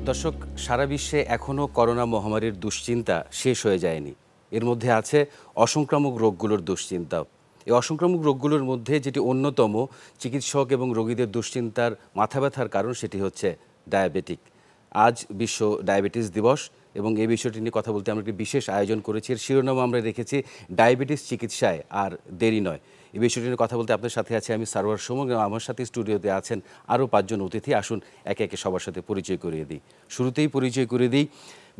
দর্শক, সারা বিশ্বে এখনও করোনা মহামারীর দুশ্চিন্তা শেষ হয়ে যায়নি। এর মধ্যে আছে অসংক্রামক রোগগুলোর দুশ্চিন্তাও। এই অসংক্রামক রোগগুলোর মধ্যে যেটি অন্যতম চিকিৎসক এবং রোগীদের দুশ্চিন্তার মাথা ব্যথার কারণ, সেটি হচ্ছে ডায়াবেটিক। আজ বিশ্ব ডায়াবেটিস দিবস এবং এই বিষয়টি নিয়ে কথা বলতে আমরা একটি বিশেষ আয়োজন করেছি। এর শিরোনাম আমরা রেখেছি ডায়াবেটিস চিকিৎসায় আর দেরি নয়। এই বিষয়টি নিয়ে কথা বলতে আপনার সাথে আছে আমি সারোয়ার সুমন, এবং আমার সাথে স্টুডিওতে আছেন আরও 5 জন অতিথি। আসুন একে একে সবার সাথে পরিচয় করিয়ে দিই। শুরুতেই পরিচয় করিয়ে দিই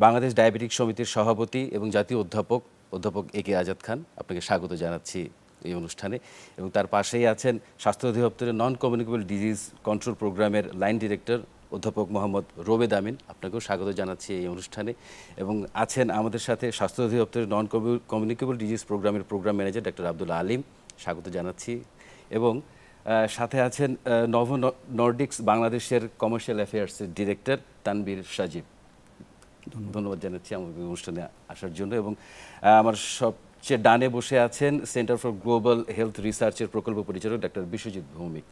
বাংলাদেশ ডায়াবেটিক সমিতির সভাপতি এবং জাতীয় অধ্যাপক এ.কে আজাদ খান। আপনাকে স্বাগত জানাচ্ছি এই অনুষ্ঠানে। এবং তার পাশেই আছেন স্বাস্থ্য অধিদপ্তরের নন কমিউনিকেবল ডিজিজ কন্ট্রোল প্রোগ্রামের লাইন ডিরেক্টর অধ্যাপক মোহাম্মদ রোবেদ আমিন। আপনাকেও স্বাগত জানাচ্ছি এই অনুষ্ঠানে। এবং আছেন আমাদের সাথে স্বাস্থ্য অধিদপ্তরের নন কমিউনিকেবল ডিজিজ প্রোগ্রামের programme manager doctor Abdul Alim, স্বাগত জানাচ্ছি। এবং সাথে আছেন নভো নর্ডিক্স বাংলাদেশের কমার্শিয়াল অ্যাফেয়ার্সের ডিরেক্টর তানবীর সাজিব। ধন্যবাদ জানাচ্ছি আমাদের অনুষ্ঠানে আসার জন্য। এবং আমার সবচেয়ে ডানে বসে আছেন সেন্টার ফর গ্লোবাল হেলথ রিসার্চের প্রকল্প পরিচালক ডক্টর বিশ্বজিৎ ভৌমিক।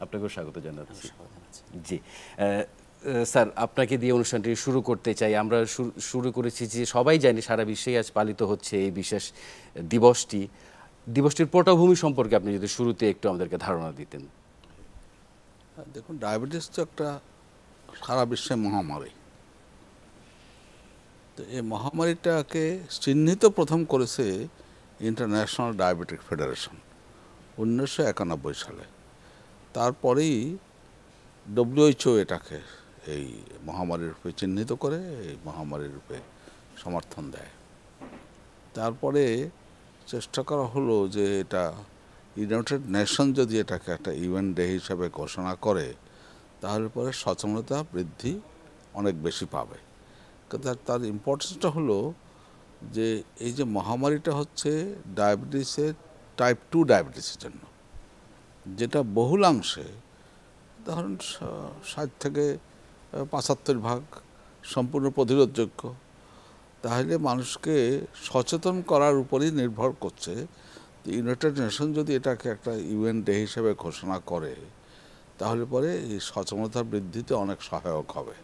আপনাকেও স্বাগত জানাচ্ছি। জি স্যার, আপনাকে দিয়ে অনুষ্ঠানটি শুরু করতে চাই। আমরা শুরু করেছি যে সবাই জানি সারা বিশ্বেই আজ পালিত হচ্ছে এই বিশেষ দিবসটির পটভূমি সম্পর্কে আপনি যদি শুরুতে একটু আমাদেরকে ধারণা দিতেন। দেখুন, ডায়াবেটিস তো একটা সারা বিশ্বে মহামারী। তো এই মহামারীটাকে চিহ্নিত প্রথম করেছে ইন্টারন্যাশনাল ডায়াবেটিক ফেডারেশন 1991 সালে। তারপরেই WHO এটাকে এই মহামারীর রূপে চিহ্নিত করে, এই মহামারীর রূপে সমর্থন দেয়। তারপরে চেষ্টা করা হলো যে এটা ইউনাইটেড নেশন যদি এটাকে একটা ইভেন্ট ডে হিসাবে ঘোষণা করে, তাহলে পরে সচেতনতা বৃদ্ধি অনেক বেশি পাবে। কিন্তু তার ইম্পর্টেন্সটা হলো যে এই যে মহামারীটা হচ্ছে ডায়াবেটিসের টাইপ 2 ডায়াবেটিসের জন্য, যেটা ধরুন 60 থেকে 75% সম্পূর্ণ প্রতিরোধযোগ্য। তাহলে মানুষকে সচেতন করার উপরই নির্ভর করছে। ইউনাইটেড নেশন যদি এটাকে একটা ইভেন্ট ডে হিসেবে ঘোষণা করে, তাহলে পরে এই সচেতনতা বৃদ্ধিতে অনেক সহায়ক হবে।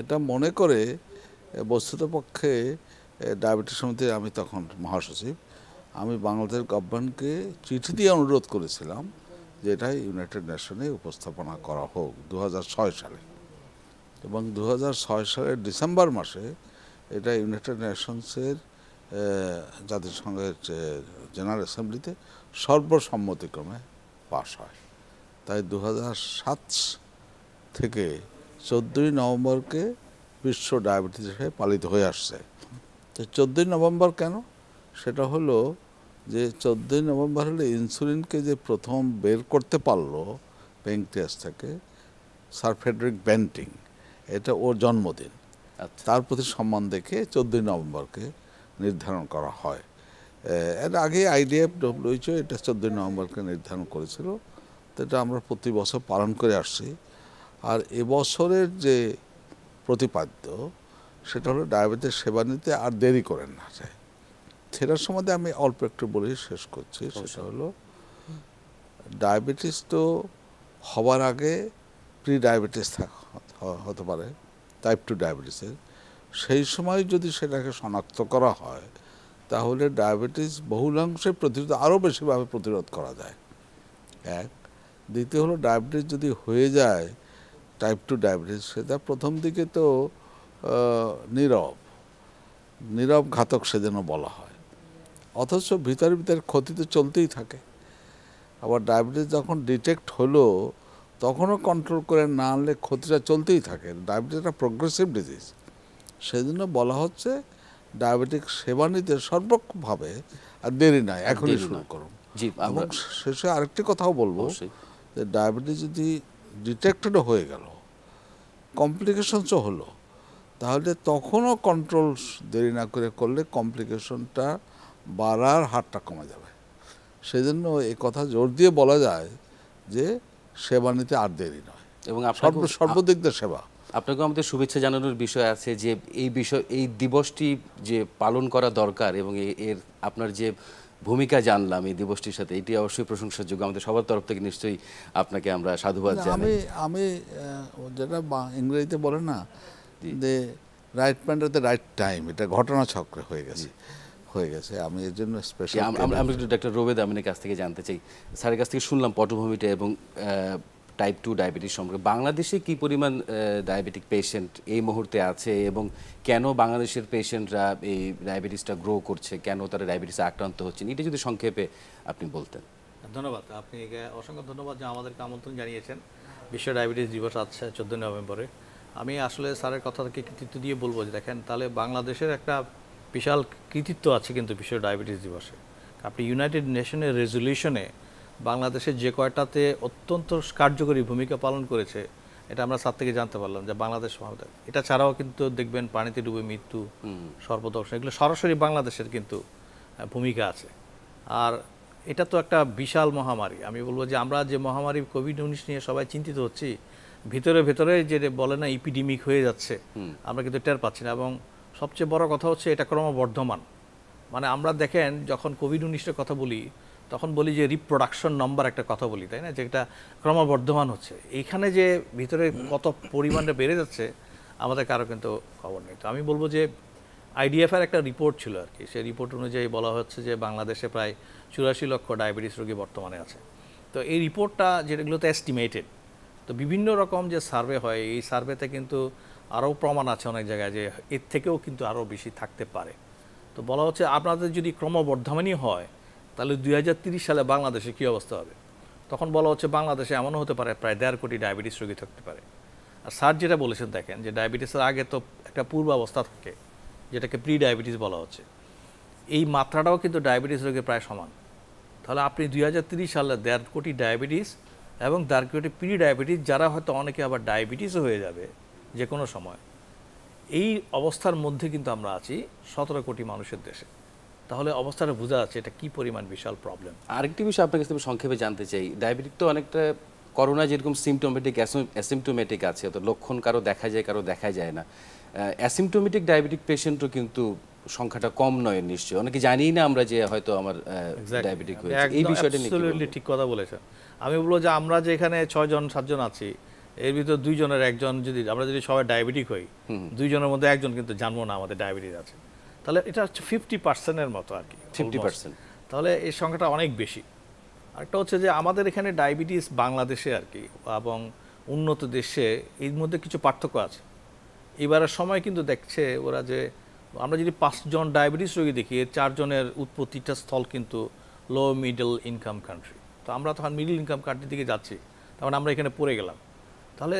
এটা মনে করে বস্তুতপক্ষে ডায়াবেটিস সমিতির আমি তখন মহাসচিব, আমি বাংলাদেশ গভর্নমেন্টকে চিঠি দিয়ে অনুরোধ করেছিলাম যে এটা ইউনাইটেড নেশনে উপস্থাপনা করা হোক 2006 সালে। এবং 2006 সালের ডিসেম্বর মাসে এটা ইউনাইটেড নেশনসের জাতিসংঘের জেনারেল অ্যাসেম্বলিতে সর্বসম্মতিক্রমে পাশ হয়। তাই 2007 থেকে 14ই নভেম্বরকে বিশ্ব ডায়াবেটিস হিসেবে পালিত হয়ে আসছে। তো 14ই নভেম্বর কেন? সেটা হলো যে 14ই নভেম্বর হলে ইনসুলিনকে যে প্রথম বের করতে পারলো প্যানক্রিয়াস থেকে স্যার ফ্রেডরিক বেন্টিং, এটা ওর জন্মদিন। তার প্রতি সম্মান দেখে 14ই নভেম্বরকে নির্ধারণ করা হয়। এর আগে IDF WHO এটা 14ই নভেম্বরকে নির্ধারণ করেছিল। তো এটা আমরা প্রতি বছর পালন করে আসছি। আর এবছরের যে প্রতিপাদ্য, সেটা হলো ডায়াবেটিস সেবা নিতে আর দেরি করেন না। সেটার সম্বন্ধে আমি অল্প একটু বলে শেষ করছি। সেটা হলো ডায়াবেটিস তো হবার আগে প্রি ডায়াবেটিস হতে পারে, টাইপ 2 ডায়াবেটিসের। সেই সময় যদি সেটাকে শনাক্ত করা হয়, তাহলে ডায়াবেটিস বহুলাংশে আরও বেশিভাবে প্রতিরোধ করা যায়। এক। দ্বিতীয় হলো ডায়াবেটিস যদি হয়ে যায় টাইপ 2 ডায়াবেটিস, সেটা প্রথম দিকে তো নীরব ঘাতক সেজন্য বলা হয়, অথচ ভিতরে ক্ষতি তো চলতেই থাকে। আবার ডায়াবেটিস যখন ডিটেক্ট হলো, তখনও কন্ট্রোল করে না আনলে ক্ষতিটা চলতেই থাকে। ডায়াবেটিস একটা প্রোগ্রেসিভ ডিজিজ, সেই জন্য বলা হচ্ছে ডায়াবেটিক সেবা নিতে সর্বভাবে আর দেরি নাই, এখনই শুরু করুন। এবং শেষে আরেকটি কথাও বলবো যে ডায়াবেটিস যদি ডিটেক্টেডও হয়ে গেল, কমপ্লিকেশনসও হলো, তাহলে তখনও কন্ট্রোল দেরি না করলে কমপ্লিকেশনটা বাড়ার হারটা কমে যাবে। সেই জন্য এই কথা জোর দিয়ে বলা যায় যে সেবা নিতে আর দেরি নয়, এবং সর্বদিক দিয়ে সেবা। আপনাকেও আমাদের শুভেচ্ছা জানানোর বিষয় আছে যে এই দিবসটি যে পালন করা দরকার, এবং এর আপনার যে ভূমিকা জানলাম এই দিবসটির সাথে, এটি অবশ্যই প্রশংসার যোগ্য। আমাদের সবার তরফ থেকে নিশ্চয়ই আপনাকে আমরা সাধুবাদ জানাই। আমি যেটা ইংরেজিতে বলে না যে right man at the right time, এটা ঘটনা চক্রে হয়ে গেছে। আমি এর জন্য স্পেশাল আমরা একটু ডক্টর রোবেদ আমিনের কাছ থেকে জানতে চাই, স্যারের কাছ থেকে শুনলাম পটভূমিটা এবং টাইপ 2 ডায়াবেটিস সম্পর্কে। বাংলাদেশে কি পরিমাণ ডায়াবেটিক পেশেন্ট এই মুহূর্তে আছে এবং কেন বাংলাদেশের পেশেন্টরা এই ডায়াবেটিসটা গ্রো করছে, কেন তারা ডায়াবেটিসে আক্রান্ত হচ্ছেন, এটা যদি সংক্ষেপে আপনি বলতেন। ধন্যবাদ, আপনি অসংখ্য ধন্যবাদ যে আমাদেরকে আমন্ত্রণ জানিয়েছেন। বিশ্ব ডায়াবেটিস দিবস আছে 14 নভেম্বরে। আমি আসলে স্যারের কথা থেকে কৃতিত্ব দিয়ে বলবো যে দেখেন, তাহলে বাংলাদেশের একটা বিশাল কৃতিত্ব আছে কিন্তু বিশ্ব ডায়াবেটিস দিবসে। আপনি ইউনাইটেড নেশনের রেজলিউশনে বাংলাদেশের যে কয়টাতে অত্যন্ত কার্যকরী ভূমিকা পালন করেছে, এটা আমরা স্যার থেকে জানতে পারলাম যে বাংলাদেশ, এটা ছাড়াও কিন্তু দেখবেন পানিতে ডুবে মৃত্যু, সর্বদর্শন, এগুলো সরাসরি বাংলাদেশের কিন্তু ভূমিকা আছে। আর এটা তো একটা বিশাল মহামারী। আমি বলবো যে আমরা যে মহামারী কোভিড-19 নিয়ে সবাই চিন্তিত হচ্ছি, ভিতরে ভিতরে যে বলে না ইপিডেমিক হয়ে যাচ্ছে, আমরা কিন্তু টের পাচ্ছি না। এবং সবচেয়ে বড় কথা হচ্ছে এটা ক্রমবর্ধমান। মানে আমরা দেখেন যখন কোভিড-19-এর কথা বলি তখন বলি যে রিপ্রোডাকশন নাম্বার একটা কথা বলি, তাই না, যেটা ক্রমবর্ধমান হচ্ছে। এইখানে যে ভিতরে কত পরিমাণে বেড়ে যাচ্ছে আমাদের কারো কিন্তু খবর নেই। তো আমি বলবো যে আইডিএফের একটা রিপোর্ট ছিল আর কি, সেই রিপোর্ট অনুযায়ী বলা হচ্ছে যে বাংলাদেশে প্রায় 84 লক্ষ ডায়াবেটিস রোগী বর্তমানে আছে। তো এই রিপোর্টটা যেগুলোতে এস্টিমেটেড, তো বিভিন্ন রকম যে সার্ভে হয়, এই সার্ভেতে কিন্তু আরও প্রমাণ আছে অনেক জায়গায় যে এর থেকেও কিন্তু আরও বেশি থাকতে পারে। তো বলা হচ্ছে আপনাদের যদি ক্রমবর্ধমানই হয় তাহলে 2030 সালে বাংলাদেশে কী অবস্থা হবে। তখন বলা হচ্ছে বাংলাদেশে এমনও হতে পারে প্রায় 1.5 কোটি ডায়াবেটিস রোগী থাকতে পারে। আর স্যার যেটা বলেছেন দেখেন, যে ডায়াবেটিসের আগে তো একটা পূর্বাবস্থা থাকে যেটাকে প্রি ডায়াবেটিস বলা হচ্ছে, এই মাত্রাটাও কিন্তু ডায়াবেটিস রোগের প্রায় সমান। তাহলে আপনি 2030 সালে 1.5 কোটি ডায়াবেটিস এবং 1.5 কোটি প্রি ডায়াবেটিস, যারা হয়তো অনেকে আবার ডায়াবেটিসও হয়ে যাবে যে কোনো সময়, এই অবস্থার মধ্যে কিন্তু আমরা আছি 17 কোটি মানুষের দেশে। তাহলে অবস্থাটা বোঝা যাচ্ছে এটা কি পরিমাণ বিশাল প্রবলেম। আরেকটি বিষয় আপনার কাছ থেকে সংক্ষেপে জানতে চাই, ডায়াবেটিক তো অনেকটা করোনা যেরকম সিমটোমেটিক অ্যাসিমটোমেটিক আছে, তো লক্ষণ কারো দেখা যায় কারো দেখা যায় না। অ্যাসিমটোমেটিক ডায়াবেটিক পেশেন্টও কিন্তু সংখ্যাটা কম নয় নিশ্চয়ই, অনেকে জানিই না আমরা যে হয়তো আমার ডায়াবেটিক হয়েছে। এই বিষয়টা নিয়ে ঠিক কথা বলেছেন। আমি বলবো যে আমরা যে এখানে 6 জন 7 জন আছি, এর ভিতর 2 জনের একজন যদি আমরা যদি সবাই ডায়াবেটিক হই, 2 জনের মধ্যে একজন কিন্তু জানবো না আমাদের ডায়াবেটিস আছে। তাহলে এটা হচ্ছে 50%-এর মতো আর কি, 50%। তাহলে এই সংখ্যাটা অনেক বেশি। আরেকটা হচ্ছে যে আমাদের এখানে ডায়াবেটিস বাংলাদেশে আর কি এবং উন্নত দেশে এর মধ্যে কিছু পার্থক্য আছে। এবারের সময় কিন্তু দেখছে ওরা যে আমরা যদি 5 জন ডায়াবেটিস রোগী দেখি, এর 4 জনের উৎপত্তিটা স্থল কিন্তু লো মিডল ইনকাম কান্ট্রি। তো আমরা তখন মিডল ইনকাম কান্ট্রির দিকে যাচ্ছি, তখন আমরা এখানে পড়ে গেলাম। তাহলে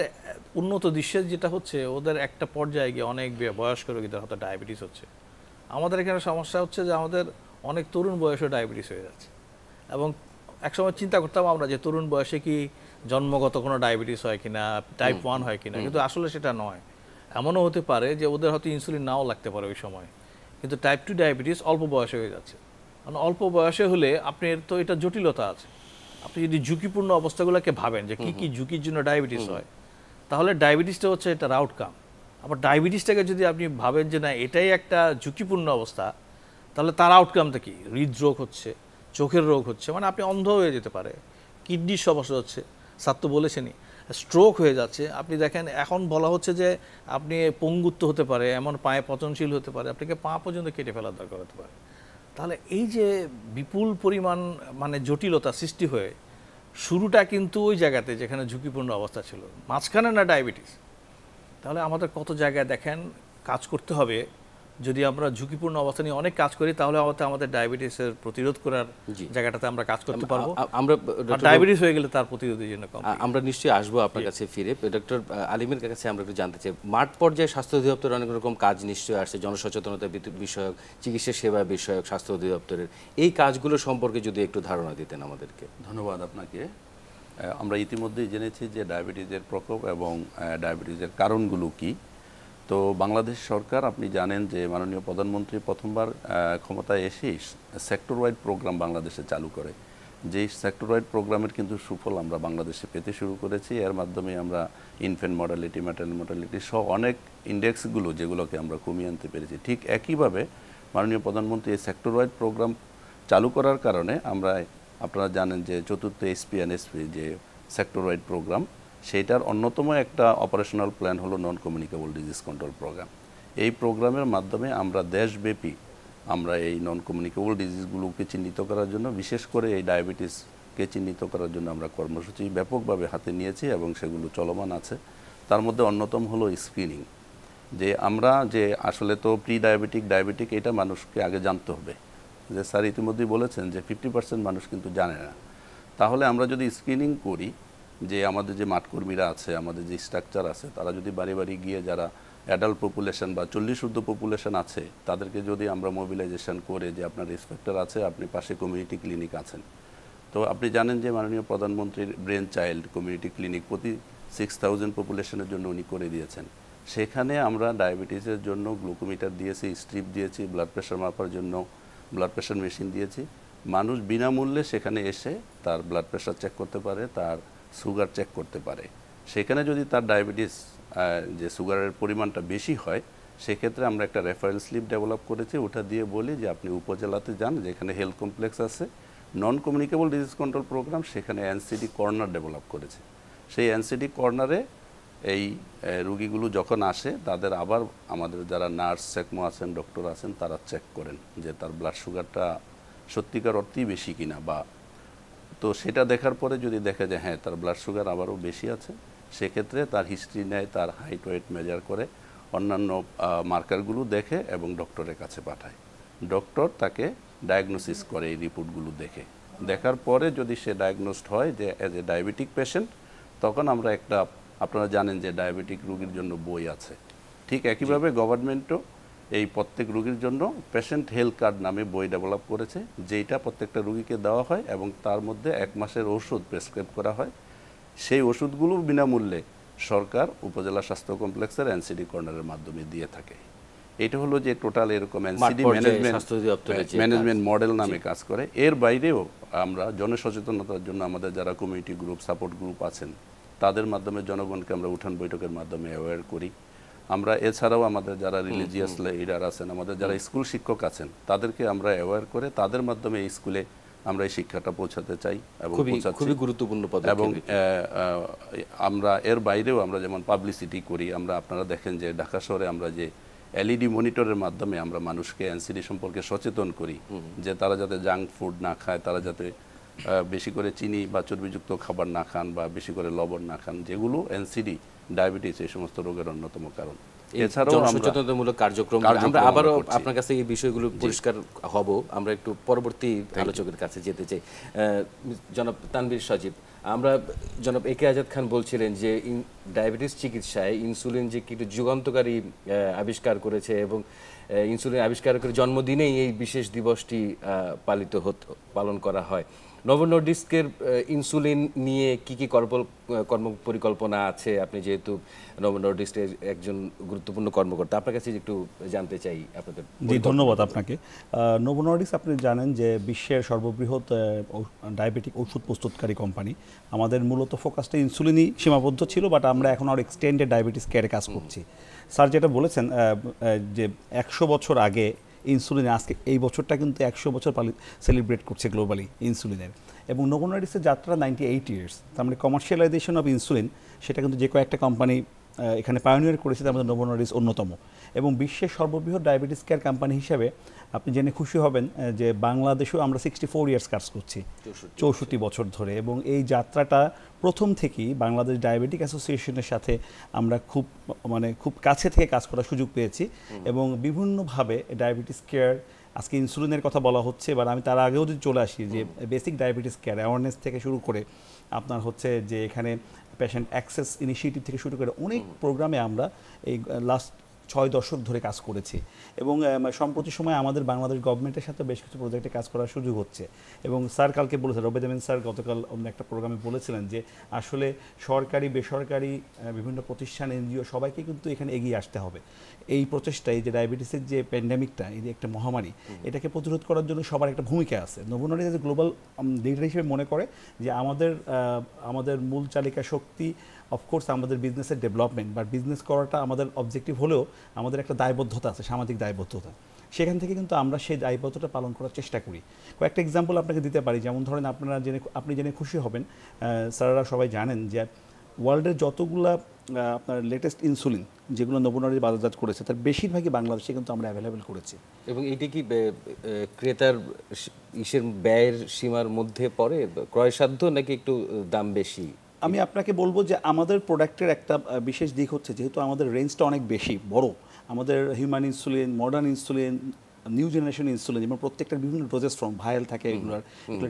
উন্নত দেশে যেটা হচ্ছে, ওদের একটা পর্যায়ে গিয়ে অনেক বয়স্ক রোগীদের হয়তো ডায়াবেটিস হচ্ছে। আমাদের এখানে সমস্যা হচ্ছে যে আমাদের অনেক তরুণ বয়সে ডায়াবেটিস হয়ে যাচ্ছে। এবং একসময় চিন্তা করতাম আমরা যে তরুণ বয়সে কি জন্মগত কোনো ডায়াবেটিস হয় কিনা, টাইপ 1 হয় কিনা, কিন্তু আসলে সেটা নয়। এমনও হতে পারে যে ওদের হয়তো ইনসুলিন নাও লাগতে পারে ওই সময়, কিন্তু টাইপ 2 ডায়াবেটিস অল্প বয়সে হয়ে যাচ্ছে। কারণ অল্প বয়সে হলে আপনার তো এটা জটিলতা আছে। আপনি যদি ঝুঁকিপূর্ণ অবস্থাগুলোকে ভাবেন যে কী কী ঝুঁকির জন্য ডায়াবেটিস হয়, তাহলে ডায়াবেটিসটা হচ্ছে এটার আউটকাম। আবার ডায়াবেটিসটাকে যদি আপনি ভাবেন যে না এটাই একটা ঝুঁকিপূর্ণ অবস্থা, তাহলে তার আউটকামটা কি, হৃদরোগ হচ্ছে, চোখের রোগ হচ্ছে, মানে আপনি অন্ধ হয়ে যেতে পারে, কিডনির সমস্যা হচ্ছে, স্যার তো বলেছেনই, স্ট্রোক হয়ে যাচ্ছে। আপনি দেখেন এখন বলা হচ্ছে যে আপনি পঙ্গুত্ব হতে পারে, এমন পায়ে পচনশীল হতে পারে, আপনাকে পা পর্যন্ত কেটে ফেলার দরকার হতে পারে। তাহলে এই যে বিপুল পরিমাণ মানে জটিলতা সৃষ্টি হয়ে শুরুটা কিন্তু ওই জায়গাতে যেখানে ঝুঁকিপূর্ণ অবস্থা ছিল, মাঝখানে না ডায়াবেটিস। তাহলে আমাদের কত জায়গায় দেখেন কাজ করতে হবে। যদি আমরা ঝুঁকিপূর্ণ অবস্থা নিয়ে অনেক কাজ করি তাহলে আমাদের ডায়াবেটিসের প্রতিরোধ করার জায়গাটাতে আমরা কাজ করতে পারবো। আমরা ডায়াবেটিস হয়ে গেলে তার প্রতিরোধের জন্য আমরা নিশ্চয়ই আসবো আপনার কাছে ফিরে। ডক্টর আলিমের কাছে আমরা একটু জানতে চাই, মাঠ পর্যায়ে স্বাস্থ্য অধিদপ্তর অনেক রকম কাজ নিশ্চয়ই আসছে, জনসচেতনতা বিষয়ক, চিকিৎসা সেবা বিষয়ক স্বাস্থ্য অধিদপ্তরের এই কাজগুলো সম্পর্কে যদি একটু ধারণা দিতেন আমাদেরকে। ধন্যবাদ আপনাকে। আমরা ইতিমধ্যেই জেনেছি যে ডায়াবেটিসের প্রকোপ এবং ডায়াবেটিসের কারণগুলো কি। তো বাংলাদেশ সরকার, আপনি জানেন যে মাননীয় প্রধানমন্ত্রী প্রথমবার ক্ষমতায় এসেই সেক্টর ওয়াইড প্রোগ্রাম বাংলাদেশে চালু করে। যেই সেক্টর ওয়াইড প্রোগ্রামের কিন্তু সুফল আমরা বাংলাদেশে পেতে শুরু করেছি। এর মাধ্যমে আমরা ইনফ্যান্ট মর্টালিটি, ম্যাটারনাল মর্টালিটি সহ অনেক ইন্ডেক্সগুলো যেগুলোকে আমরা কমিয়ে আনতে পেরেছি। ঠিক একইভাবে মাননীয় প্রধানমন্ত্রী এই সেক্টর ওয়াইড প্রোগ্রাম চালু করার কারণে আমরা, আপনারা জানেন যে চতুর্থ এসপি যে সেক্টর ওয়াইড প্রোগ্রাম, সেইটার অন্যতম একটা অপারেশনাল প্ল্যান হলো non communicable disease control programme. এই প্রোগ্রামের মাধ্যমে আমরা দেশব্যাপী আমরা এই নন কমিউনিকেবল ডিজিজগুলোকে চিহ্নিত করার জন্য, বিশেষ করে এই ডায়াবেটিসকে চিহ্নিত করার জন্য আমরা কর্মসূচি ব্যাপকভাবে হাতে নিয়েছি এবং সেগুলো চলমান আছে। তার মধ্যে অন্যতম হলো স্ক্রিনিং, যে আমরা যে আসলে তো প্রি ডায়াবেটিক এটা মানুষকে আগে জানতে হবে, যে স্যার ইতিমধ্যেই বলেছেন যে 50% মানুষ কিন্তু জানে না। তাহলে আমরা যদি স্ক্রিনিং করি, যে আমাদের যে মাঠকর্মীরা আছে, আমাদের যে স্ট্রাকচার আছে, তারা যদি বাড়ি বাড়ি গিয়ে যারা অ্যাডাল্ট পপুলেশন বা 40 ঊর্ধ্ব পপুলেশন আছে তাদেরকে যদি আমরা মোবিলাইজেশন করে যে আপনার রেসপেক্টার আছে, আপনি পাশে কমিউনিটি ক্লিনিক আছেন, তো আপনি জানেন যে মাননীয় প্রধানমন্ত্রীর ব্রেন চাইল্ড কমিউনিটি ক্লিনিক প্রতি 6000 পপুলেশনের জন্য উনি করে দিয়েছেন। সেখানে আমরা ডায়াবেটিসের জন্য গ্লুকোমিটার দিয়েছি, স্ট্রিপ দিয়েছি, ব্লাড প্রেশার মাপার জন্য ব্লাড প্রেশার মেশিন দিয়েছি। মানুষ বিনামূল্যে সেখানে এসে তার ব্লাড প্রেশার চেক করতে পারে, তার সুগার চেক করতে পারে। সেখানে যদি তার ডায়াবেটিস যে সুগারের পরিমাণটা বেশি হয়, সেক্ষেত্রে আমরা একটা রেফারেন্স স্লিপ ডেভেলপ করেছি, ওটা দিয়ে বলি যে আপনি উপজেলাতে যান যেখানে হেলথ কমপ্লেক্স আছে, non communicable disease control programme, সেখানে এনসিডি কর্নার ডেভেলপ করেছে। সেই এনসিডি কর্নারে এই রুগীগুলো যখন আসে তাদের আবার আমাদের যারা নার্স চেকমো আছেন, ডক্টর আছেন, তারা চেক করেন যে তার ব্লাড সুগারটা সত্যিকার অর্থেই বেশি কিনা, বা তো সেটা দেখার পরে যদি দেখা যায় হ্যাঁ তার ব্লাড সুগার আবারও বেশি আছে, সেক্ষেত্রে তার হিস্ট্রি নেয়, তার হাইট ওয়েট মেজার করে, অন্যান্য মার্কারগুলো দেখে এবং ডক্টরের কাছে পাঠায়। ডক্টর তাকে ডায়াগনোসিস করে এই রিপোর্টগুলো দেখে। দেখার পরে যদি সে ডায়াগনোসড হয় যে অ্যাজ এ ডায়াবেটিক পেশেন্ট, তখন আমরা একটা, আপনারা জানেন যে ডায়াবেটিক রোগীর জন্য বই আছে, ঠিক একইভাবে গভর্নমেন্টও এই প্রত্যেক রোগীর জন্য পেশেন্ট হেলথ কার্ড নামে বই ডেভেলপ করেছে, যেটা প্রত্যেকটা রোগীকে দেওয়া হয় এবং তার মধ্যে 1 মাসের ওষুধ প্রেসক্রাইব করা হয়। সেই ওষুধগুলো বিনামূল্যে সরকার উপজেলা স্বাস্থ্য কমপ্লেক্সের এনসিডি কর্নারের মাধ্যমে দিয়ে থাকে। এটা হলো যে টোটাল এরকম এনসিডি ম্যানেজমেন্ট মডেল নামে কাজ করে। এর বাইরেও আমরা জনসচেতনতার জন্য আমাদের যারা কমিউনিটি গ্রুপ, সাপোর্ট গ্রুপ আছেন, তাদের মাধ্যমে জনগণকে আমরা উঠান বৈঠকের মাধ্যমে অ্যাওয়্যার করি। আমরা এছাড়াও আমাদের যারা রিলিজিয়াস লিডার আছেন, আমাদের যারা স্কুল শিক্ষক আছেন, তাদেরকে আমরা অ্যাওয়্যার করে তাদের মাধ্যমে এই স্কুলে আমরা এই শিক্ষাটা পৌঁছাতে চাই এবং খুবই গুরুত্বপূর্ণ পদক্ষেপ। এবং আমরা এর বাইরেও আমরা যেমন পাবলিসিটি করি, আমরা আপনারা দেখেন যে ঢাকা শহরে আমরা যে এলইডি মনিটরের মাধ্যমে আমরা মানুষকে এনসিডি সম্পর্কে সচেতন করি, যে তারা যাতে জাঙ্ক ফুড না খায়, তারা যাতে বেশি করে চিনি বা চর্বিযুক্ত খাবার না খান বা বেশি করে লবণ না খান, যেগুলো এনসিডি, ডায়াবেটিস এই সমস্ত রোগের অন্যতম কারণ। এছাড়াও জনসচেতনতামূলক কার্যক্রম আমরা আবারও আপনার কাছে এই বিষয়গুলো পরিষ্কার হব। আমরা একটু পরবর্তী আলোচকের কাছে যেতে চাই। জনাব তানভীর সজীব, আমরা জনাব একে আজাদ খান বলছিলেন যে ডায়াবেটিস চিকিৎসায় ইনসুলিন যে কি যুগান্তকারী আবিষ্কার করেছে এবং ইনসুলিন আবিষ্কারকের জন্মদিনেই এই বিশেষ দিবসটি পালন করা হয়। নভো নর্ডিস্কের ইনসুলিন নিয়ে কি কর্ম পরিকল্পনা আছে? আপনি যেহেতু নভো নর্ডিস্কের একজন গুরুত্বপূর্ণ কর্মকর্তা, আপনার কাছে একটু জানতে চাই আপনাদের। জি, ধন্যবাদ আপনাকে। নভো নর্ডিস্ক আপনি জানেন যে বিশ্বের সর্ববৃহৎ ডায়াবেটিক ওষুধ প্রস্তুতকারী কোম্পানি। আমাদের মূলত ফোকাসটা ইনসুলিনই সীমাবদ্ধ ছিল, বাট আমরা এখন আরও এক্সটেন্ডেড ডায়াবেটিস কেয়ারে কাজ করছি। স্যার যেটা বলেছেন যে 100 বছর আগে ইনসুলিন, আজকে এই বছরটা কিন্তু 100 বছর সেলিব্রেট করছে গ্লোবালি ইনসুলিনের। এবং নভো নর্ডিস্কের যাত্রা 98 ইয়ার্স। তার মানে কমার্শিয়ালাইজেশন অফ ইনসুলিন, সেটা কিন্তু যে কয়েকটা কোম্পানি এখানে পায়োনিয়ার করেছে, তার মধ্যে নভো নর্ডিস্ক অন্যতম। এবং বিশ্বের সর্ববৃহৎ ডায়াবেটিস কেয়ার কোম্পানি হিসাবে আপনি জেনে খুশি হবেন যে বাংলাদেশেও আমরা 64 ইয়ার্স কাজ করছি, 64 বছর ধরে। এবং এই যাত্রাটা প্রথম থেকেই বাংলাদেশ ডায়াবেটিক অ্যাসোসিয়েশনের সাথে আমরা খুব কাছে থেকে কাজ করার সুযোগ পেয়েছি এবং বিভিন্নভাবে ডায়াবেটিস কেয়ার, আজকে ইনসুলিনের কথা বলা হচ্ছে, এবার আমি তার আগেও যদি চলে আসি যে বেসিক ডায়াবেটিস কেয়ার অ্যাওয়ারনেস থেকে শুরু করে আপনার হচ্ছে যে এখানে পেশেন্ট অ্যাক্সেস ইনিশিয়েটিভ থেকে শুরু করে অনেক প্রোগ্রামে আমরা এই লাস্ট 6 দশক ধরে কাজ করেছি। এবং সম্প্রতি সময় আমাদের বাংলাদেশ গভর্নমেন্টের সাথে বেশ কিছু প্রজেক্টে কাজ করার সুযোগ হচ্ছে। এবং স্যার কালকে বলেছেন, রবেদ আমিন স্যার গতকাল অন্য একটা প্রোগ্রামে বলেছিলেন যে আসলে সরকারি বেসরকারি বিভিন্ন প্রতিষ্ঠান, এনজিও সবাইকে কিন্তু এখানে এগিয়ে আসতে হবে। এই প্রচেষ্টায় যে ডায়াবেটিসের যে প্যান্ডেমিকটা, এই যে একটা মহামারী, এটাকে প্রতিরোধ করার জন্য সবার একটা ভূমিকা আছে। নভো নর্ডিস্ক গ্লোবাল লিডার হিসেবে মনে করে যে আমাদের মূল চালিকা শক্তি অফকোর্স আমাদের বিজনেসের ডেভেলপমেন্ট, বাট বিজনেস করাটা আমাদের অবজেক্টিভ হলেও আমাদের একটা দায়বদ্ধতা আছে, সামাজিক দায়বদ্ধতা। সেখান থেকে কিন্তু আমরা সেই দায়বদ্ধতা পালন করার চেষ্টা করি। কয়েকটা এক্সাম্পল আপনাকে দিতে পারি। যেমন ধরেন আপনি জেনে খুশি হবেন, স্যাররা সবাই জানেন যে ওয়ার্ল্ডের যতগুলা আপনার লেটেস্ট ইনসুলিন যেগুলো নবনারী বাজারজাত করেছে তার বেশিরভাগই বাংলাদেশে কিন্তু আমরা অ্যাভেলেবেল করেছি। এবং এটি কি ক্রেতার ইসের ব্যয়ের সীমার মধ্যে পড়ে, ক্রয়সাধ্য নাকি একটু দাম বেশি? আমি আপনাকে বলবো যে আমাদের প্রোডাক্টের একটা বিশেষ দিক হচ্ছে যেহেতু আমাদের রেঞ্জটা অনেক বেশি বড়, আমাদের human insulin, modern insulin, new generation insulin এবং প্রত্যেকটা বিভিন্ন ডোজেস ফর্ম ভায়াল থাকে, এগুলো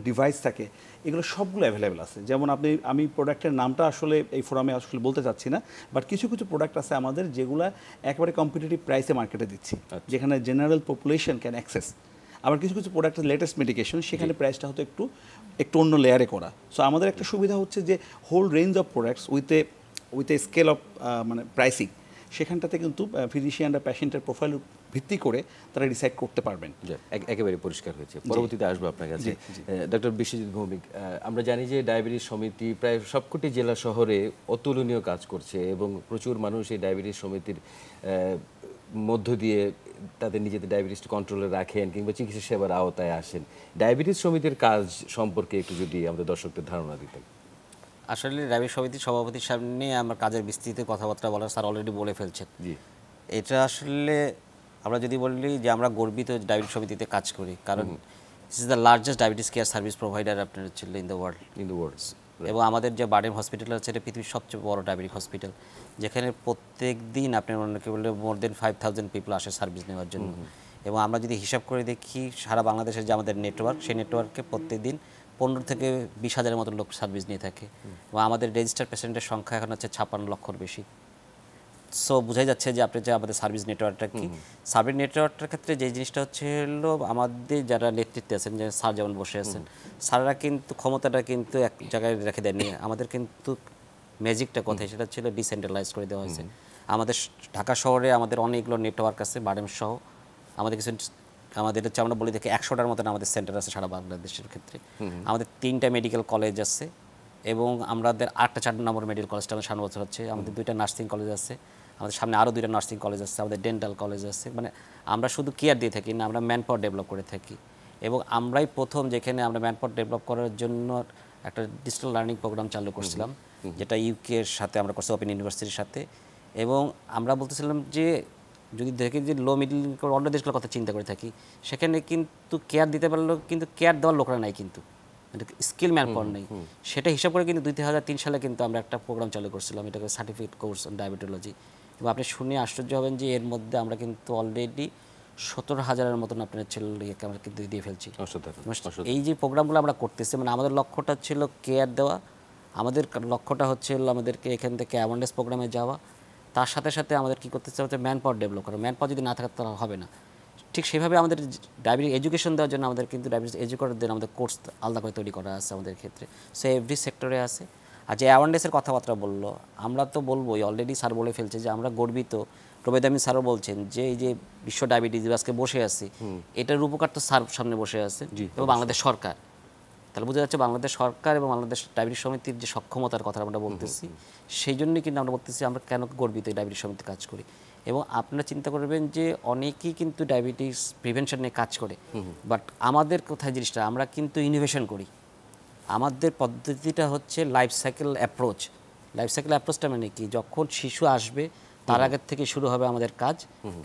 ডিভাইস থাকে, এগুলো সবগুলো অ্যাভেলেবেল আছে। যেমন আমি প্রোডাক্টের নামটা আসলে এই ফোরামে আসলে বলতে চাচ্ছি না, বাট কিছু কিছু প্রোডাক্ট আছে আমাদের যেগুলো একেবারে কম্পিটিটিভ প্রাইসে মার্কেটে দিচ্ছি, যেখানে জেনারেল পপুলেশন ক্যান অ্যাক্সেস। আবার কিছু কিছু প্রোডাক্টের লেটেস্ট মেডিকেশন সেখানে প্রাইসটা হয়তো একটু অন্য লেয়ারে করা। সো আমাদের একটা সুবিধা হচ্ছে যে whole range of products with a scale of মানে প্রাইসিং, সেখানটাতে কিন্তু ফিজিশিয়ানরা পেশেন্টের প্রোফাইল ভিত্তি করে তারা ডিসাইড করতে পারবেন। একেবারে পরিষ্কার হয়েছে। পরবর্তীতে আসবো আপনার কাছে। ডক্টর বিশ্বজিৎ ভৌমিক, আমরা জানি যে ডায়াবেটিস সমিতি প্রায় সবকটি জেলা শহরে অতুলনীয় কাজ করছে এবং প্রচুর মানুষ এই ডায়াবেটিস সমিতির মধ্য দিয়ে তাদের নিজেদের ডায়াবেটিস কন্ট্রোলে রাখেন কিংবা চিকিৎসা সেবার আওতায় আসেন। ডায়াবেটিস সমিতির কাজ সম্পর্কে একটু যদি আমাদের দর্শকদের ধারণা দিতেন। আসলে ডায়াবেটিস সমিতির সভাপতির সামনে আমার কাজের বিস্তৃত কথাবার্তা বলার স্যার অলরেডি বলে ফেলছেন। জি, এটা আসলে আমরা যদি বলি যে আমরা গর্বিত ডায়াবেটিস সমিতিতে কাজ করি, কারণ this is the largest diabetes care service provider আপনার ছিল ইন দ্য ওয়ার্ল্ড। এবং আমাদের যে বার্ডেন হসপিটাল আছে এটা পৃথিবীর সবচেয়ে বড় ডায়াবেটিক হসপিটাল, যেখানে প্রত্যেক দিন আপনার অনেকে বললে মোর দেন 5000 পিপল আসে সার্ভিস নেওয়ার জন্য। এবং আমরা যদি হিসাব করে দেখি সারা বাংলাদেশের যে আমাদের নেটওয়ার্ক, সেই নেটওয়ার্কে প্রত্যেক দিন 15 থেকে 20,000-এর মতো লোক সার্ভিস নিয়ে থাকে। এবং আমাদের রেজিস্টার পেশেন্টের সংখ্যা এখন হচ্ছে 56 লক্ষর বেশি। সো বোঝাই যাচ্ছে যে আপনি যে আমাদের সার্ভিস নেটওয়ার্কটা কি। সার্ভিস নেটওয়ার্কটার ক্ষেত্রে যে জিনিসটা হচ্ছে হলো আমাদের যারা নেতৃত্বে আছেন, যে স্যার যেমন বসে আছেন, স্যাররা কিন্তু ক্ষমতাটা কিন্তু এক জায়গায় রেখে দেননি। আমাদের কিন্তু ম্যাজিকটা কোথায়, সেটা ছিল ডিসেন্ট্রালাইজ করে দেওয়া হয়েছে। আমাদের ঢাকা শহরে আমাদের অনেকগুলো নেটওয়ার্ক আছে, বাডেম সহ আমাদের কিছু, আমাদের হচ্ছে আমরা বলি দেখি 100টার মতন আমাদের সেন্টার আছে সারা বাংলাদেশের ক্ষেত্রে। আমাদের 3টা মেডিকেল কলেজ আছে এবং আমাদের 8টা 4 নম্বর মেডিকেল কলেজটা আমাদের সামনে বছর হচ্ছে। আমাদের 2টা নার্সিং কলেজ আছে, আমাদের সামনে আরও 2টা নার্সিং কলেজ আছে, আমাদের ডেন্টাল কলেজ আছে। মানে আমরা শুধু কেয়ার দিয়ে থাকি না, আমরা ম্যান পাওয়ার ডেভেলপ করে থাকি। এবং আমরাই প্রথম যেখানে আমরা ম্যান পাওয়ার ডেভেলপ করার জন্য একটা ডিজিটাল লার্নিং প্রোগ্রাম চালু করছিলাম, যেটা ইউকের সাথে আমরা করছি, ওপেন ইউনিভার্সিটির সাথে। এবং আমরা বলতেছিলাম যে যদি দেখি যে লো মিডল অন্য দেশগুলোর কথা চিন্তা করে থাকি, সেখানে কিন্তু কেয়ার দিতে পারলেও কিন্তু কেয়ার দেওয়ার লোকরা নাই, কিন্তু স্কিল ম্যান পাওয়ার নেই। সেটা হিসাব করে কিন্তু 2003 সালে কিন্তু আমরা একটা প্রোগ্রাম চালু করছিলাম, এটাকে সার্টিফিকেট কোর্স অন ডায়াবেটোলজি। এবং আপনি শুনে আশ্চর্য হবেন যে এর মধ্যে আমরা কিন্তু অলরেডি 17,000-এর মতন আপনার ছেলেকে আমরা কিন্তু দিয়ে ফেলছি। এই যে প্রোগ্রামগুলো আমরা করতেছি, মানে আমাদের লক্ষ্যটা ছিল কেয়ার দেওয়া, আমাদের লক্ষ্যটা হচ্ছে আমাদেরকে এখান থেকে অ্যাওয়ারনেস প্রোগ্রামে যাওয়া, তার সাথে সাথে আমাদের কী করতে হচ্ছে ম্যান পাওয়ার ডেভেলপ করা। ম্যান পাওয়ার যদি না থাকে তাহলে হবে না। ঠিক সেভাবে আমাদের ডায়াবেটিস এডুকেশন দেওয়ার জন্য আমাদের কিন্তু ডায়াবেটিস এডুকেটরদের আমাদের কোর্স আলাদা করে তৈরি করা আছে আমাদের ক্ষেত্রে। সো এভরি সেক্টরে আছে। আর যে অ্যাওয়ারনেসের কথাবার্তা বললো, আমরা তো বলবোই, অলরেডি স্যার বলে ফেলছে যে আমরা গর্বিত। রুবেদ আমিন স্যারও বলছেন যে এই যে বিশ্ব ডায়াবেটিস আজকে বসে আছি, এটার উপকার তো স্যার সামনে বসে আছে এবং বাংলাদেশ সরকার। তাহলে বোঝা যাচ্ছে বাংলাদেশ সরকার এবং বাংলাদেশ ডায়াবেটিস সমিতির যে সক্ষমতার কথা আমরা বলতেছি, সেই জন্যই কিন্তু আমরা বলতেছি আমরা কেন গর্বিত এই ডায়াবেটিস সমিতি কাজ করি। এবং আপনারা চিন্তা করবেন যে অনেকেই কিন্তু ডায়াবেটিস প্রিভেনশন নিয়ে কাজ করে, বাট আমাদের কোথায় জিনিসটা, আমরা কিন্তু ইনোভেশন করি। আমাদের পদ্ধতিটা হচ্ছে life cycle approach. Life cycle অ্যাপ্রোচটা মানে কি, যখন শিশু আসবে তার আগের থেকে শুরু হবে আমাদের কাজ,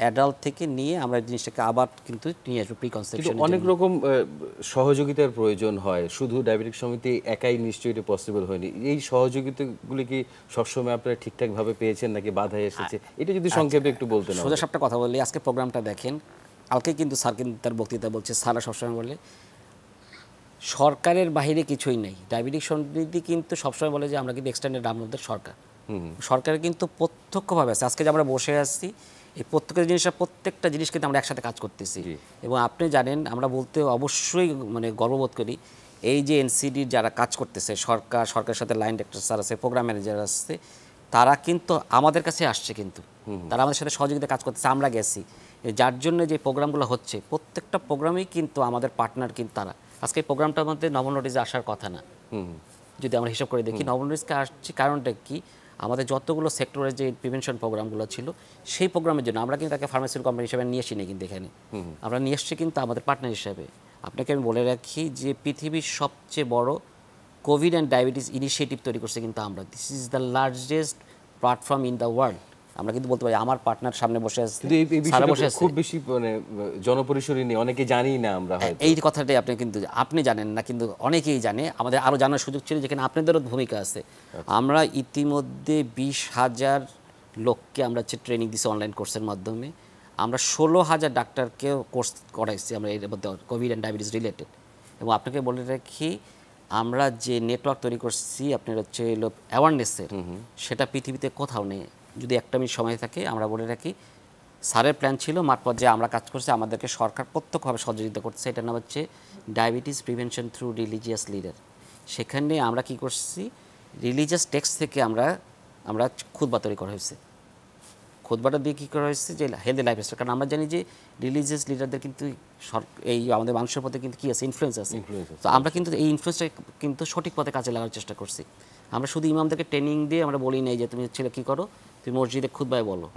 অ্যাডাল্ট থেকে নিয়ে আমরা জিনিসটাকে আবার কিন্তু নিয়ে আসবো প্রিকনসেপশন। অনেক রকম সহযোগিতার প্রয়োজন হয়, শুধু ডায়াবেটিক সমিতি একাই নিশ্চয়ই এটা পসিবল হয়নি। এই সহযোগিতাগুলি কি সবসময় আপনারা ঠিকঠাকভাবে পেয়েছেন নাকি বাধা এসেছে, এটা যদি সংক্ষেপে একটু বলতেন। সোজা সাপটা কথা বলি, আজকে প্রোগ্রামটা দেখেন, কালকে কিন্তু স্যার কিন্তু তার বক্তৃতা বলছে, স্যাররা সবসময় বলে সরকারের বাইরে কিছুই নেই। ডায়াবেটিক সমিতি কিন্তু সবসময় বলে যে আমরা কিন্তু এক্সটেন্ডেড আমাদের সরকার, সরকারের কিন্তু প্রত্যক্ষভাবে আছে। আজকে যে আমরা বসে আসছি, এই প্রত্যেকটা জিনিসটা, প্রত্যেকটা জিনিস কিন্তু আমরা একসাথে কাজ করতেছি। এবং আপনি জানেন, আমরা বলতে অবশ্যই মানে গর্ববোধ করি, এই যে এনসিডির যারা কাজ করতেছে, সরকারের সাথে লাইন ডাইরেক্টর স্যার আছে, প্রোগ্রাম ম্যানেজার আছে, তারা কিন্তু আমাদের কাছে আসছে, কিন্তু তারা আমাদের সাথে সহযোগিতা কাজ করতেছে, আমরা গেছি। যার জন্য যে প্রোগ্রামগুলো হচ্ছে, প্রত্যেকটা প্রোগ্রামেই কিন্তু আমাদের পার্টনার কিন্তু তারা। আজকে এই প্রোগ্রামটার মধ্যে নভো নোটিসে আসার কথা না, যদি আমরা হিসাব করে দেখি। নভো নোটিসকে আসছে কারণটা কি, আমাদের যতগুলো সেক্টরের যে প্রিভেনশন প্রোগ্রামগুলো ছিল, সেই প্রোগ্রামের জন্য আমরা কিন্তু তাকে ফার্মাসিউটিক্যাল কোম্পানি হিসেবে নিয়ে আসি না, কিন্তু এখানে আমরা নিয়ে এসছি কিন্তু আমাদের পার্টনার হিসেবে। আপনাকে আমি বলে রাখি যে পৃথিবীর সবচেয়ে বড় কোভিড অ্যান্ড ডায়াবেটিস ইনিশিয়েটিভ তৈরি করছে কিন্তু আমরা। This is the largest platform in the world. আমরা কিন্তু বলতে পারি আমার পার্টনার সামনে বসে আছে, কিন্তু এই সারা বিষয়টা বসে আছে। খুব বেশি মানে জনপরিসরে নেই, অনেকে জানি না আমরা হয়তো। এই কথাটাই আপনি কিন্তু আপনি জানেন না, কিন্তু অনেকেই জানে। আমাদের আরও জানার সুযোগ ছিল, যেখানে আপনাদেরও ভূমিকা আছে। আমরা ইতিমধ্যে 20,000 লোককে আমরা হচ্ছে ট্রেনিং দিচ্ছি অনলাইন কোর্সের মাধ্যমে। আমরা 16,000 ডাক্তারকেও কোর্স করাইছি আমরা এর মধ্যে কোভিড অ্যান্ড ডায়াবেটিস রিলেটেড। এবং আপনাকে বলে রাখি, আমরা যে নেটওয়ার্ক তৈরি করছি আপনার হচ্ছে অ্যাওয়ারনেসের, সেটা পৃথিবীতে কোথাও নেই। যদি একটা মিনিট সময় থাকে আমরা বলে রাখি, স্যারের প্ল্যান ছিল মাঠ পর্যায়ে আমরা কাজ করছি, আমাদেরকে সরকার প্রত্যক্ষভাবে সহযোগিতা করছে। এটার নাম হচ্ছে diabetes prevention through religious leader. সেখানে আমরা কি করছি, রিলিজিয়াস টেক্সট থেকে আমরা খুতবা তৈরি করা হয়েছে। খুতবাটা দিয়ে কী করা হয়েছে যে হেলদি লাইফস্টাইল। কারণ আমরা জানি যে রিলিজিয়াস লিডারদের কিন্তু এই আমাদের মানুষের প্রতি কিন্তু কী আছে, ইনফ্লুয়েন্স আছে। তো আমরা কিন্তু এই ইনফ্লুয়েন্সটা কিন্তু সঠিক পথে কাজে লাগার চেষ্টা করছি। আমরা শুধু ইমামদেরকে ট্রেনিং দিয়ে আমরা বলি নাই যে তুমি ছেলে কী করো, তুমি মসজিদে খুতবায় বলো।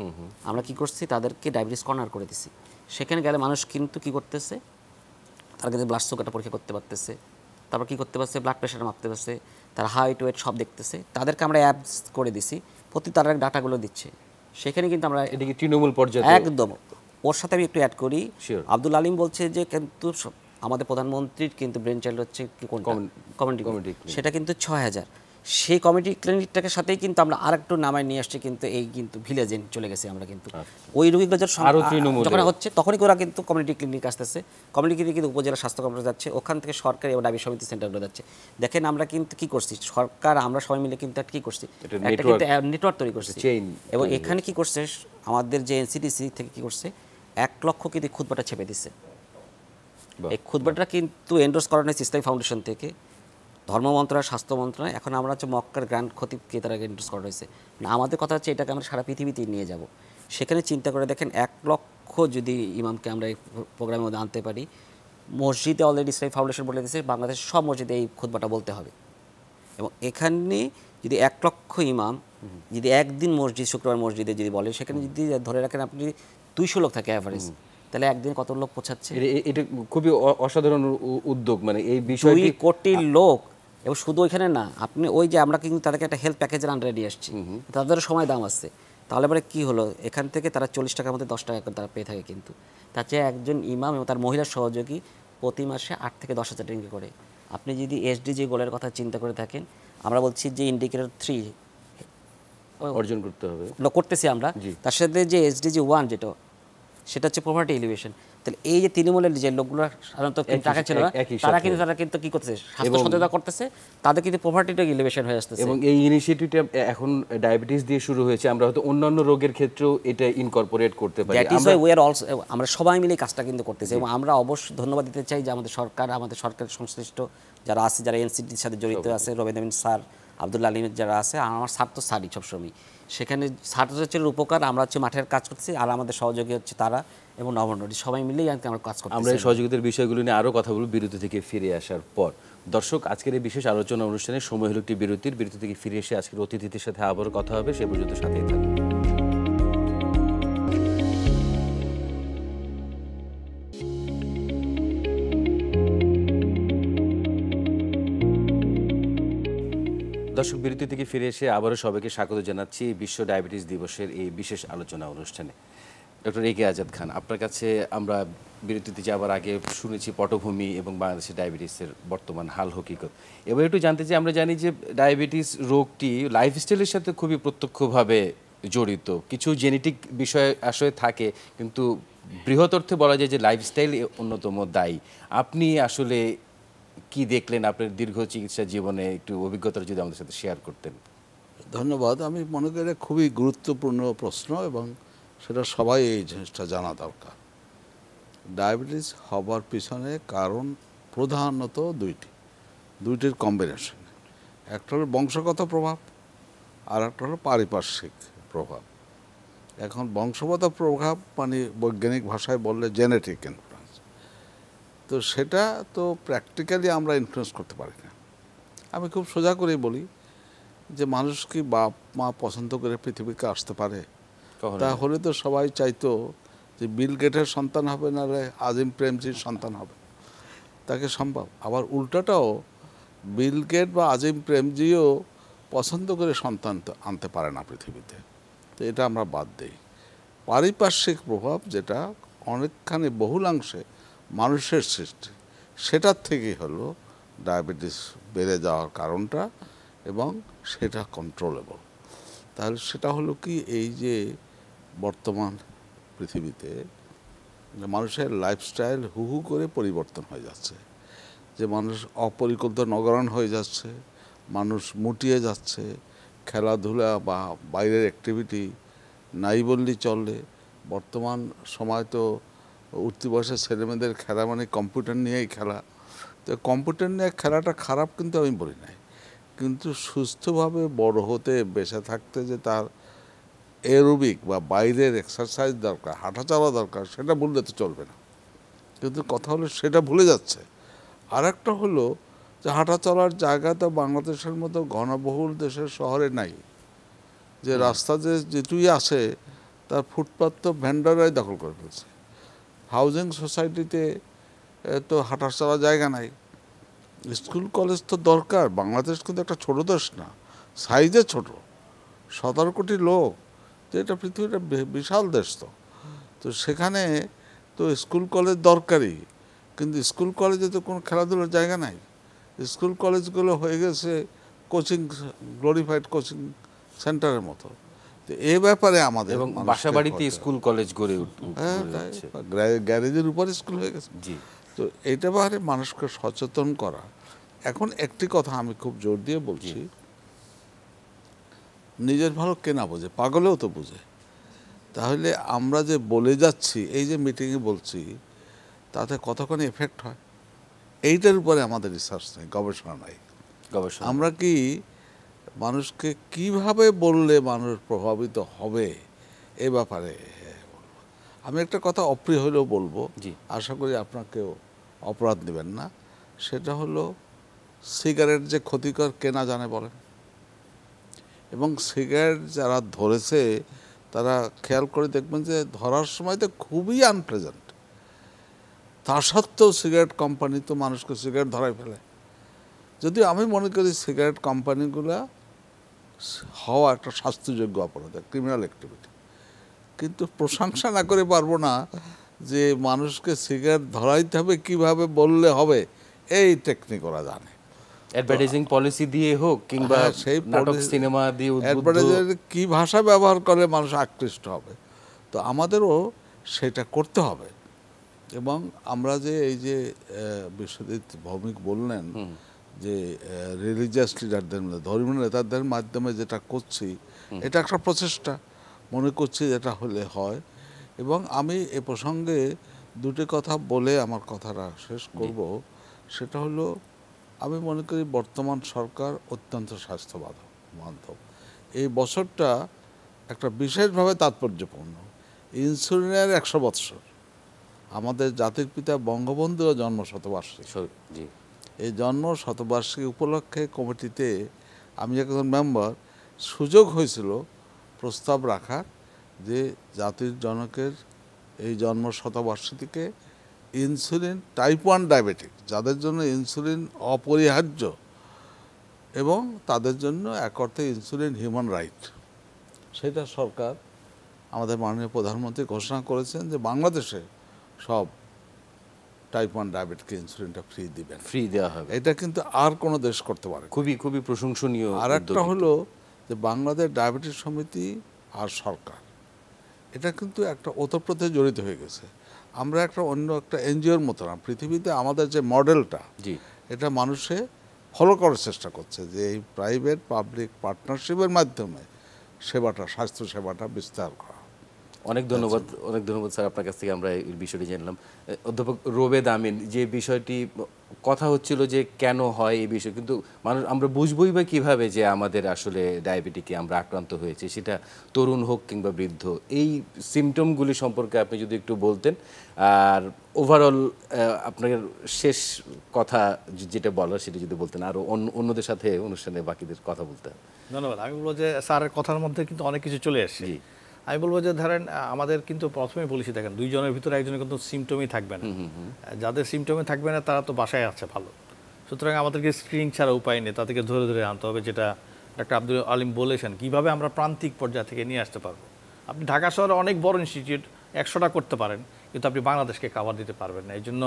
আমরা কি করছি, তাদেরকে ডায়াবেটিস কর্নার করে দিছি। সেখানে গেলে মানুষ কিন্তু কি করতেছে, তারা কিন্তু ব্লাড সুগারটা পরীক্ষা করতে পারতেছে, তারপর কি করতে পারছে, ব্লাড প্রেশার মাপতে পারছে, তারা হাইট ওয়েট সব দেখতেছে। তাদেরকে আমরা অ্যাপস করে দিছি, প্রতি তারা ডাটাগুলো দিচ্ছে। সেখানে কিন্তু আমরা এদিকে তৃণমূল পর্যায়ে একদম, ওর সাথে আমি একটু অ্যাড করি। আব্দুল আলিম বলছে যে কিন্তু আমাদের প্রধানমন্ত্রীর কিন্তু ব্রেন চাইল্ড হচ্ছে কমিউনিটি, সেটা কিন্তু 6,000। সেই কমিউনিটি ক্লিনিকটাকে সাথেই কিন্তু আমরা আরেকটু নামায় নিয়ে আসছি, কিন্তু এই কিন্তু ভিলেজে চলে গেছি আমরা। কিন্তু ওই রোগীগুলো যখন হচ্ছে তখনই ওরা কিন্তু কমিউনিটি ক্লিনিক আসতেছে, কমিউনিটি ক্লিনিক কিন্তু উপজেলা স্বাস্থ্য কমপ্লেক্স যাচ্ছে, ওখান থেকে সরকারি এবং ডায়াবেটিস সমিতি সেন্টারগুলো যাচ্ছে। দেখেন আমরা কিন্তু কি করছি, সরকার আমরা সবাই মিলে কিন্তু কি করছি, একটা কিন্তু নেটওয়ার্ক তৈরি করছি। এবং এখানে কি করছে, আমাদের যে এনসিডিসি থেকে কি করছে, 1 লক্ষ কিন্তু খুতবাটা ছেপে দিচ্ছে। এই খুতবাটা কিন্তু এন্ডোর্স করানো হয়েছে ইসলামী ফাউন্ডেশন থেকে, ধর্ম মন্ত্রণালয়, স্বাস্থ্য মন্ত্রণালয়। এখন আমরা হচ্ছে মক্কার গ্র্যান্ড খতিবকে তারা এন্ডোর্স করা হয়েছে। আমাদের কথা হচ্ছে এটাকে আমরা সারা পৃথিবীতেই নিয়ে যাব। সেখানে চিন্তা করে দেখেন, 1 লক্ষ যদি ইমামকে আমরা এই প্রোগ্রামের মধ্যে আনতে পারি। মসজিদে অলরেডি ইসলামী ফাউন্ডেশন বলে দিয়েছে বাংলাদেশের সব মসজিদে এই খুতবাটা বলতে হবে। এবং এখানে যদি 1 লক্ষ ইমাম যদি একদিন মসজিদ, শুক্রবার মসজিদে যদি বলে, সেখানে যদি ধরে রাখেন আপনি 200 লোক থাকে অ্যাভারেজ, তাহলে একদিন কত লোক পৌঁছাচ্ছে? এটা খুবই অসাধারণ উদ্যোগ। মানে এই বিষয়টি 2 কোটি লোক। এবং শুধু ওইখানে না, আপনি ওই যে আমরা কিন্তু তাদেরকে একটা হেলথ প্যাকেজের আন্ডারে নিয়ে আসছি, তাদেরও সময় দাম আসছে। তাহলে পরে কী হলো, এখান থেকে তারা 40 টাকার মধ্যে 10 টাকা করে তারা পেয়ে থাকে। কিন্তু তার চেয়ে একজন ইমাম এবং তার মহিলা সহযোগী প্রতি মাসে 8 থেকে 10,000 টাকা করে। আপনি যদি এসডিজি গোলের কথা চিন্তা করে থাকেন, আমরা বলছি যে ইন্ডিকেটর 3 অর্জন করতে হবে, করতেছি আমরা। তার সাথে যে এসডিজি 1 যেটা, সেটা হচ্ছে পভার্টি এলিভেশন। তাহলে এই যে তৃণমূলের যে লোকগুলো সাধারণত টাকা ছিল না, তারা কিন্তু কি করতেছে, স্বাস্থ্য সচেতনতা করতেছে, তাদের কিন্তু পভার্টিটা এলিভেশন হয়ে আসতেছে। এবং এই ইনিশিয়েটিভটা এখন ডায়াবেটিস দিয়ে শুরু হয়েছে, আমরা হয়তো অন্যান্য রোগের ক্ষেত্রেও এটা ইনকর্পোরেট করতে পারি। আমরা সবাই মিলে কাজটা কিন্তু করতেছি। এবং আমরা অবশ্যই ধন্যবাদ দিতে চাই যে আমাদের সরকার সংশ্লিষ্ট যারা আছে, যারা এনসিটির সাথে জড়িত আছে, রবীন্দ্র স্যার, আব্দুল্লাহ আলিমের যারা আছে। আমার স্যার তো স্যারই সবসময়, সেখানে ছাত্রছাত্রীর উপকার আমরা হচ্ছে মাঠের কাজ করছি, আর আমাদের সহযোগী হচ্ছে তারা এবং নবনডি, সবাই মিলেই আমরা কাজ করছি। আমরা এই সহযোগিতার বিষয়গুলো নিয়ে আরও কথা বলব বিরতি থেকে ফিরে আসার পর। দর্শক, আজকের এই বিশেষ আলোচনা অনুষ্ঠানে সময় হলো একটি বিরতি থেকে ফিরে এসে আজকের অতিথিদের সাথে আবারও কথা হবে। সে পর্যন্ত সাথেই থাকুন। দর্শক, বিরতি থেকে ফিরে এসে আবারও সবাইকে স্বাগত জানাচ্ছি বিশ্ব ডায়াবেটিস দিবসের এই বিশেষ আলোচনা অনুষ্ঠানে। ডক্টর এ কে আজাদ খান, আপনার কাছে আমরা বিরতিতে যাওয়ার আগে শুনেছি পটভূমি এবং বাংলাদেশের ডায়াবেটিসের বর্তমান হাল হকিকত। এবার একটু জানতে চাই, আমরা জানি যে ডায়াবেটিস রোগটি লাইফস্টাইলের সাথে খুবই প্রত্যক্ষভাবে জড়িত। কিছু জেনেটিক বিষয় আসলে থাকে, কিন্তু বৃহৎ অর্থে বলা যায় যে লাইফস্টাইল অন্যতম দায়ী। আপনি আসলে কি দেখলেন আপনার দীর্ঘ চিকিৎসা জীবনে, একটু অভিজ্ঞতা যদি আমাদের সাথে শেয়ার করতেন। ধন্যবাদ। আমি মনে করি খুবই গুরুত্বপূর্ণ প্রশ্ন, এবং সেটা সবাই এই জিনিসটা জানা দরকার। ডায়াবেটিস হবার পিছনে কারণ প্রধানত দুইটির কম্বিনেশন। একটা হলো বংশগত প্রভাব, আর একটা হলো পারিপার্শ্বিক প্রভাব। এখন বংশগত প্রভাব মানে বৈজ্ঞানিক ভাষায় বললে জেনেটিক ইনফ্লুয়েন্স। তো সেটা তো প্র্যাকটিক্যালি আমরা ইনফ্লুয়েন্স করতে পারি না। আমি খুব সোজা করেই বলি যে মানুষ কি বাপ মা পছন্দ করে পৃথিবীতে আসতে পারে? তাহলে তো সবাই চাইতো যে বিল গেটের সন্তান হবে, নাহলে আজিম প্রেমজির সন্তান হবে। তাকে সম্ভব? আবার উল্টাটাও বিল গেট বা আজিম প্রেমজিও পছন্দ করে সন্তান তো আনতে পারে না পৃথিবীতে, তো এটা আমরা বাদ দিই। পারিপার্শ্বিক প্রভাব যেটা অনেকখানি বহুলাংশে মানুষের সৃষ্টি, সেটার থেকেই হলো ডায়াবেটিস বেড়ে যাওয়ার কারণটা, এবং সেটা কন্ট্রোলেবল। তাহলে সেটা হলো কি, এই যে বর্তমান পৃথিবীতে মানুষের লাইফস্টাইল হু হু করে পরিবর্তন হয়ে যাচ্ছে, যে মানুষ অপরিকল্পিত নগরায়ণ হয়ে যাচ্ছে, মানুষ মুটিয়ে যাচ্ছে, খেলাধুলা বা বাইরের অ্যাক্টিভিটি নাই বললেই চলে। বর্তমান সময় তো উঠতি বয়সের ছেলেমেয়েদের খেলা মানে কম্পিউটার নিয়েই খেলা। তো কম্পিউটার নিয়ে খেলাটা খারাপ কিন্তু আমি বলি নাই, কিন্তু সুস্থভাবে বড় হতে বেঁচে থাকতে যে তার এরোবিক বা বাইরের এক্সারসাইজ দরকার, হাঁটা চলা দরকার, সেটা ভুললে তো চলবে না। কিন্তু কথা হলো সেটা ভুলে যাচ্ছে। আর একটা হলো যে হাঁটা চলার জায়গা তো বাংলাদেশের মতো ঘনবহুল দেশের শহরে নাই, যে রাস্তা যে যেটুই আছে তার ফুটপাত তো ভেন্ডাররাই দখল করে ফেলছে। হাউজিং সোসাইটিতে তো হাঁটা চলার জায়গা নাই। স্কুল কলেজ তো দরকার। বাংলাদেশ কিন্তু একটা ছোট দেশ না, সাইজে ছোট, 17 কোটি লোক, তো এটা পৃথিবীটা বিশাল দেশ। তো সেখানে তো স্কুল কলেজ দরকারি, কিন্তু স্কুল কলেজে তো কোনো খেলাধুলার জায়গা নাই। স্কুল কলেজগুলো হয়ে গেছে কোচিং, গ্লোরিফাইড কোচিং সেন্টারের মতো। তো এই ব্যাপারে আমাদের এবং মানুষকে বাসা বাড়িতে করতে স্কুল কলেজ গড়ে হ্যাঁ, যাচ্ছে। গ্যারেজের উপর স্কুল হয়ে গেছে। জি, তো এইটা ব্যাপারে মানুষকে সচেতন করা। এখন একটি কথা আমি খুব জোর দিয়ে বলছি, নিজের ভালো কেনা বোঝে, পাগলেও তো বোঝে। তাহলে আমরা যে বলে যাচ্ছি, এই যে মিটিংয়ে বলছি, তাতে কতক্ষণ এফেক্ট হয় এইটার উপরে আমাদের রিসার্চ নেই, গবেষণা নাই। গবেষণা। আমরা কি মানুষকে কিভাবে বললে মানুষ প্রভাবিত হবে এ ব্যাপারে বলবো। আমি একটা কথা অপ্রিয় হলেও বলবো, জি। আশা করি আপনাকেও অপরাধ নেবেন না। সেটা হলো সিগারেট যে ক্ষতিকর কেনা জানে বলেন, এবং সিগারেট যারা ধরেছে তারা খেয়াল করে দেখবেন যে ধরার সময় তো খুবই আনপ্লেজেন্ট, তা সত্ত্বেও সিগারেট কোম্পানি তো মানুষকে সিগারেট ধরাই ফেলে। যদিও আমি মনে করি সিগারেট কোম্পানিগুলা হওয়া একটা শাস্তিযোগ্য অপরাধ, ক্রিমিনাল অ্যাক্টিভিটি, কিন্তু প্রশংসা না করে পারবো না যে মানুষকে সিগারেট ধরাইতে হবে কিভাবে বললে হবে, এই টেকনিক ওরা জানে। অ্যাডভার্টাইজিং পলিসি দিয়ে হোক কিংবা হ্যাঁ, সেই নাটক সিনেমা দিয়ে উদ্বুদ্ধ, অ্যাডভার্টাইজার কি ভাষা ব্যবহার করে মানুষ আকৃষ্ট হবে। তো আমাদেরও সেটা করতে হবে। এবং আমরা যে এই যে বিশ্বজিৎ ভৌমিক বললেন যে রিলিজিয়াস লিডারদের মধ্যে, ধর্মীয় নেতাদের মাধ্যমে যেটা করছি, এটা একটা প্রচেষ্টা মনে করছি যেটা হলে হয়। এবং আমি এ প্রসঙ্গে দুটি কথা বলে আমার কথাটা শেষ করব। সেটা হলো, আমি মনে করি বর্তমান সরকার অত্যন্ত স্বাস্থ্যবান্ধব। এই বছরটা একটা বিশেষভাবে তাৎপর্যপূর্ণ। ইনসুলিনের 100 বৎসর, আমাদের জাতির পিতা বঙ্গবন্ধুর জন্ম শতবার্ষিকী। জি, এই জন্ম শতবার্ষিকী উপলক্ষে কমিটিতে আমি একজন মেম্বার, সুযোগ হয়েছিল প্রস্তাব রাখার যে জাতির জনকের এই জন্ম শতবার্ষিকীকে ইনসুলিন, টাইপ 1 ডায়াবেটিক যাদের জন্য ইনসুলিন অপরিহার্য, এবং তাদের জন্য এক অর্থে ইনসুলিন হিউম্যান রাইট, সেটা সরকার আমাদের মাননীয় প্রধানমন্ত্রী ঘোষণা করেছেন যে বাংলাদেশে সব টাইপ 1 ডায়াবেটিক ইনসুলিনটা ফ্রি দিবেন। ফ্রি দেওয়া হবে। এটা কিন্তু আর কোনো দেশ করতে পারে না। খুবই খুবই প্রশংসনীয়। আর একটা হলো যে বাংলাদেশ ডায়াবেটিস সমিতি আর সরকার, এটা কিন্তু একটা ওতপ্রোতে জড়িত হয়ে গেছে। আমরা একটা অন্য একটা এনজিওর মতো না, পৃথিবীতে আমাদের যে মডেলটা, জি, এটা মানুষে ফলো করার চেষ্টা করছে, যে এই প্রাইভেট পাবলিক পার্টনারশিপের মাধ্যমে সেবাটা, স্বাস্থ্য সেবাটা বিস্তার করা। অনেক ধন্যবাদ, অনেক ধন্যবাদ স্যার। আপনার কাছ থেকে আমরা এই বিষয়টি জানলাম। অধ্যাপক রোবেদ আমিন, যে বিষয়টি কথা হচ্ছিল যে কেন হয় এই বিষয়, কিন্তু মানুষ আমরা বুঝবই বা কীভাবে যে আমাদের আসলে ডায়াবেটিকে আমরা আক্রান্ত হয়েছে, সেটা তরুণ হোক কিংবা বৃদ্ধ। এই সিমটমগুলি সম্পর্কে আপনি যদি একটু বলতেন, আর ওভারঅল আপনার শেষ কথা যেটা বলার সেটা যদি বলতেন, আর অন্যদের সাথে অনুষ্ঠানে বাকিদের কথা বলতে হবে। ধন্যবাদ। আমি বলবো যে স্যারের কথার মধ্যে কিন্তু অনেক কিছু চলে আসছে। আমি বলবো যে ধরেন আমাদের কিন্তু প্রথমে বলেছি, দেখেন দুইজনের ভিতরে একজনের কিন্তু সিমটমই থাকবে না। যাদের সিমটমই থাকবে না তারা তো বাসায় আছে ভালো, সুতরাং আমাদেরকে স্ক্রিনিং ছাড়া উপায় নেই, তাদেরকে ধরে ধরে আনতে হবে, যেটা ডাক্তার আব্দুল আলিম বলেছেন, কিভাবে আমরা প্রান্তিক পর্যায় থেকে নিয়ে আসতে পারবো। আপনি ঢাকা শহরে অনেক বড় ইনস্টিটিউট 100টা করতে পারেন, কিন্তু আপনি বাংলাদেশকে কাভার দিতে পারবেন না। এই জন্য